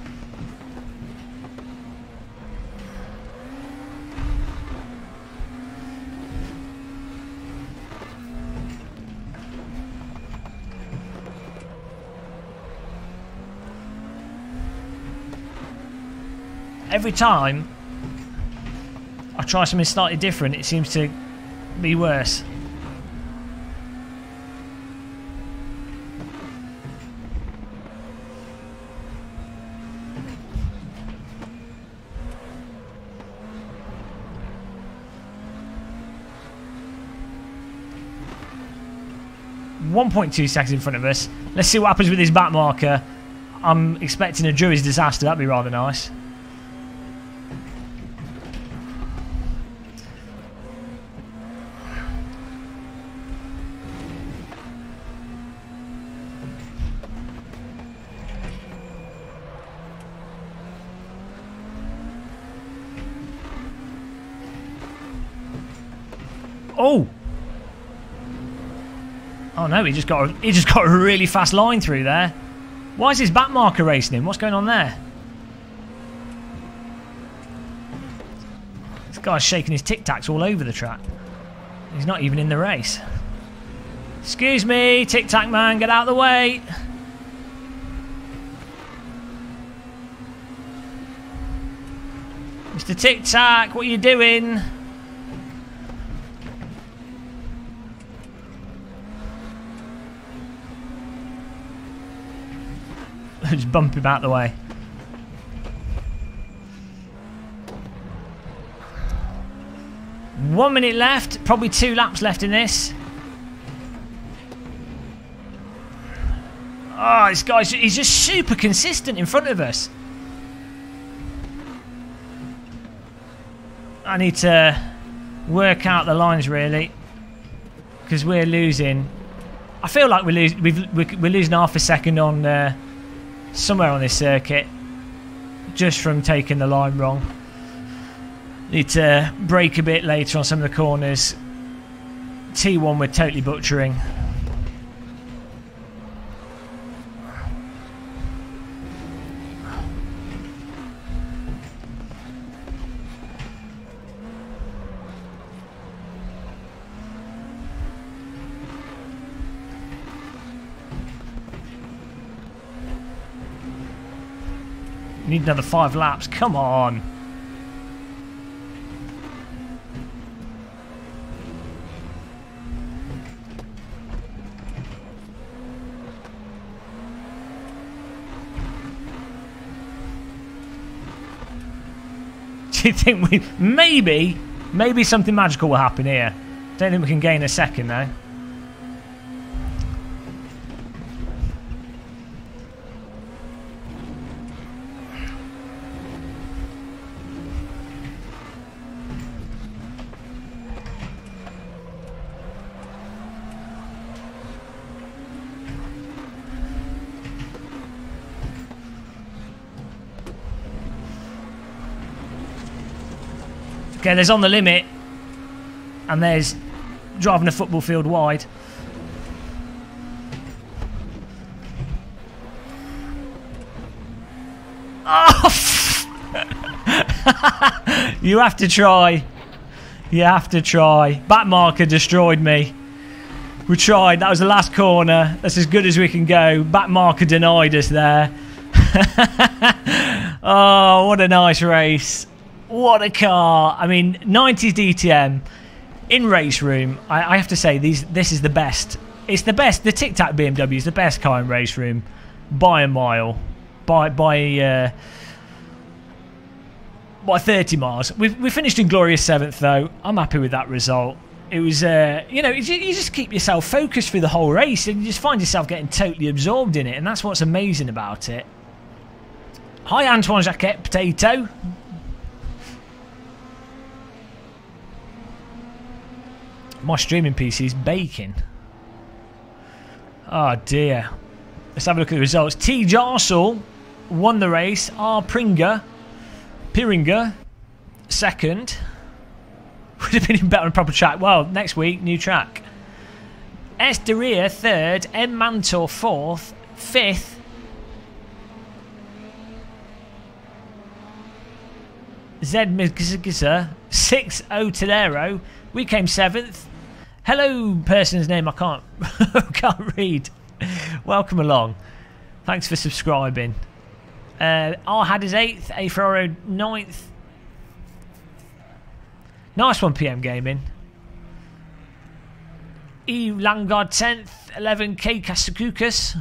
Every time I try something slightly different, it seems to be worse. .2 seconds in front of us. Let's see what happens with his back marker. I'm expecting a Druid's disaster. That'd be rather nice. Oh! Oh no, he just got a really fast line through there. Why is his back marker racing him? What's going on there? This guy's shaking his Tic Tacs all over the track. He's not even in the race. Excuse me, Tic Tac man, get out of the way. Mr. Tic Tac, what are you doing? Just bump him out the way. One minute left, probably 2 laps left in this. Oh, this guy's he's just super consistent in front of us. I need to work out the lines really, because we're losing. I feel like we're losing half a second on somewhere on this circuit just from taking the line wrong. Need to brake a bit later on some of the corners. T1 we're totally butchering. Need another 5 laps. Come on. Do you think we maybe something magical will happen here? Don't think we can gain a second though. Okay, there's on the limit, and there's driving a football field wide. Oh! You have to try. You have to try. Back marker destroyed me. We tried. That was the last corner. That's as good as we can go. Back marker denied us there. Oh, what a nice race. What a car. I mean, 90s DTM in race room. I have to say, this is the best. It's the best. The Tic Tac BMW is the best car in race room by a mile. By 30 miles. We finished in glorious 7th though. I'm happy with that result. It was, you know, you just keep yourself focused through the whole race and you just find yourself getting totally absorbed in it, and that's what's amazing about it. Hi Antoine Jacquet Potato. My streaming PC is baking. Oh dear. Let's have a look at the results. T. Jarsel won the race. R. Piringer, second. Would have been better on proper track. Well, next week, new track. S. Deria, third. M. Mantor, fourth. Fifth. Z. Mizgiza, 6. O. Tadero. We came 7th. Hello, person's name I can't read. Welcome along. Thanks for subscribing. R. Had is 8th. A. Ferraro 9th. Nice one, PM Gaming. E. Langard 10th. 11. K. Kasakukas.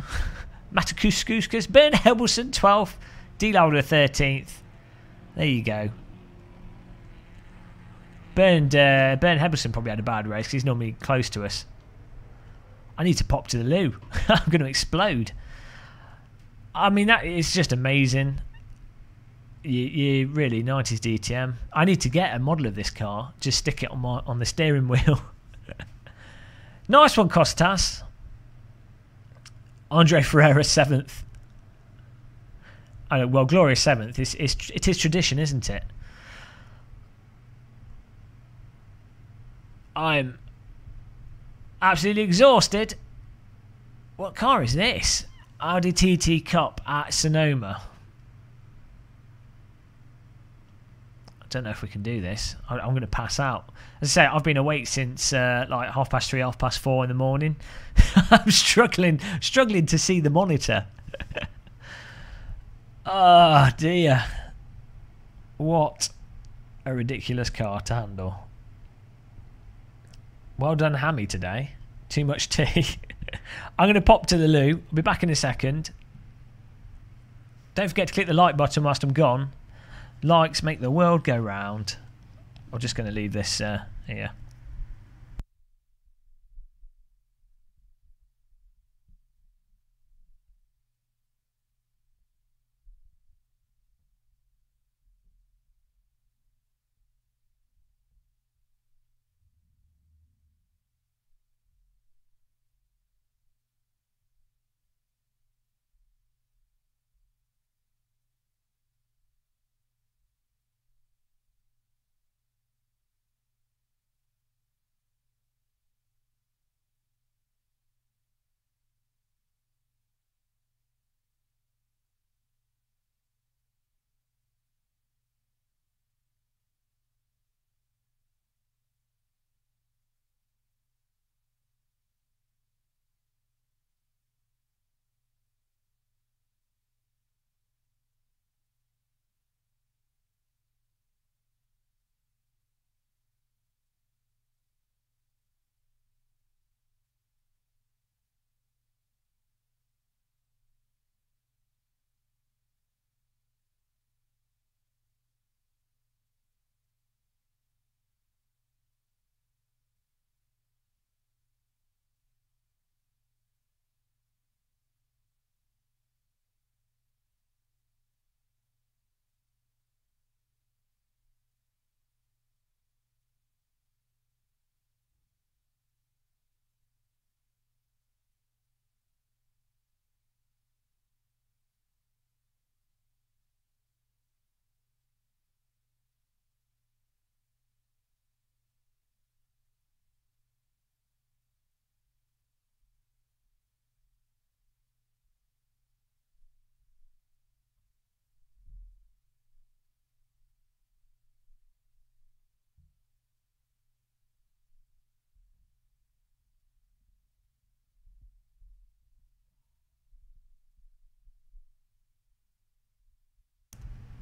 Matakuskuskas. Bern Hebelson 12th. D. Lauder 13th. There you go. Bern Hebelson probably had a bad race because he's normally close to us. I need to pop to the loo. I'm going to explode. I mean, that is just amazing. You really 90s DTM. I need to get a model of this car. Just stick it on the steering wheel. Nice one, Costas. Andre Ferreira 7th. Well, glorious 7th. It is tradition, isn't it? I'm Absolutely exhausted. What car is this? Audi TT Cup at Sonoma. I don't know if we can do this. I'm going to pass out. As I say, I've been awake since like 3:30, 4:30 in the morning. I'm struggling to see the monitor. Oh dear. What a ridiculous car to handle. Well done, Hammy, today. Too much tea. I'm going to pop to the loo. I'll be back in a second. Don't forget to click the like button whilst I'm gone. Likes make the world go round. I'm just going to leave this here.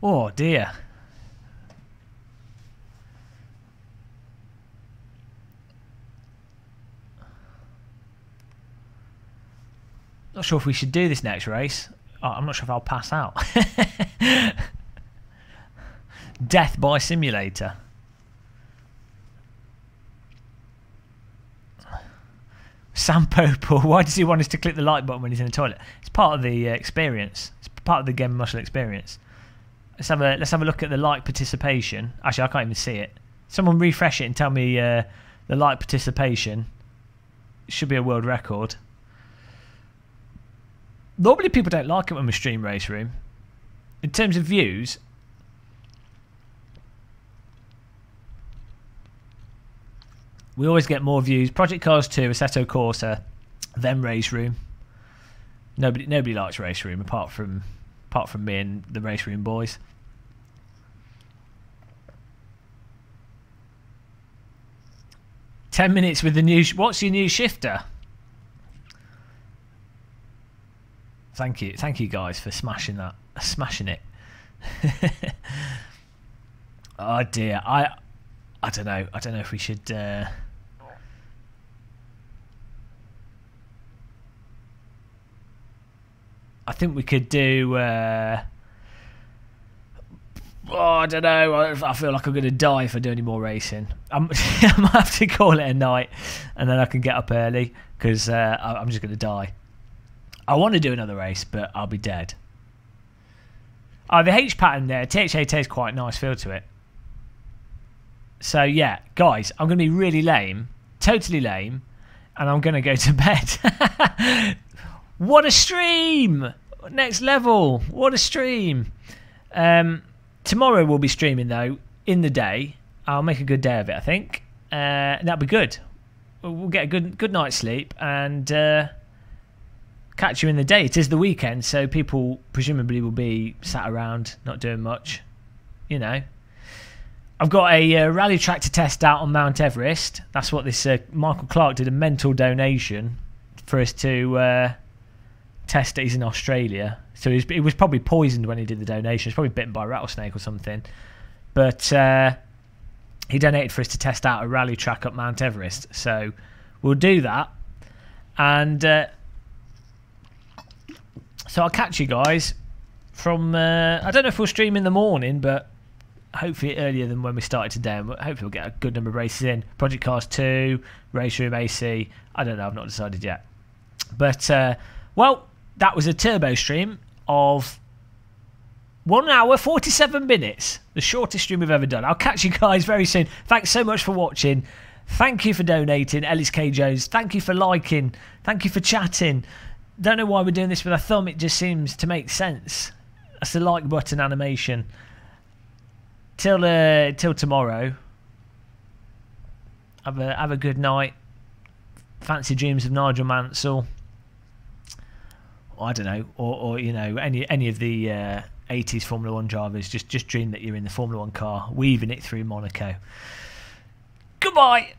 Oh dear. Not sure if we should do this next race. Oh, I'm not sure if I'll pass out. Death by simulator. Sam Popel, why does he want us to click the like button when he's in the toilet? It's part of the experience. It's part of the Game Muscle experience. Let's have a look at the like participation. Actually, I can't even see it. Someone refresh it and tell me the like participation. It should be a world record. Normally people don't like it when we stream Race Room. In terms of views, we always get more views. Project Cars 2, Assetto Corsa, then Race Room. Nobody likes Race Room apart from me and the Race Room boys. "10 minutes with the new... What's your new shifter?" Thank you guys for smashing it. Oh dear, I don't know if we should. I think we could do. I don't know. I feel like I'm going to die if I do any more racing. I might have to call it a night, and then I can get up early because I'm just going to die. I want to do another race, but I'll be dead. Oh, the H pattern there, THAT is quite a nice feel to it. So yeah, guys, I'm going to be really lame, totally lame, and I'm going to go to bed. What a stream! Next level. What a stream. Tomorrow we'll be streaming though in the day. I'll make a good day of it, I think. That'll be good. we'll get a good night's sleep and catch you in the day. It is the weekend, so people presumably will be sat around not doing much. You know, I've got a rally track to test out on Mount Everest. That's what this Michael Clark did, a mental donation for us to test it. He's in Australia, so he was probably poisoned when he did the donation. He was probably bitten by a rattlesnake or something, but he donated for us to test out a rally track up Mount Everest. So we'll do that, and so I'll catch you guys from I don't know if we'll stream in the morning, but hopefully earlier than when we started today, and hopefully we'll get a good number of races in. Project Cars 2, Race Room AC, I don't know, I've not decided yet. But, well, that was a turbo stream of 1 hour, 47 minutes. The shortest stream we've ever done. I'll catch you guys very soon. Thanks so much for watching. Thank you for donating, Ellis K. Jones. Thank you for liking. Thank you for chatting. Don't know why we're doing this with a thumb, it just seems to make sense. That's the like button animation. Till tomorrow. Have a good night. Fancy dreams of Nigel Mansell. I don't know, or you know, any of the 80s Formula 1 drivers. Just dream that you're in the Formula 1 car, weaving it through Monaco. Goodbye.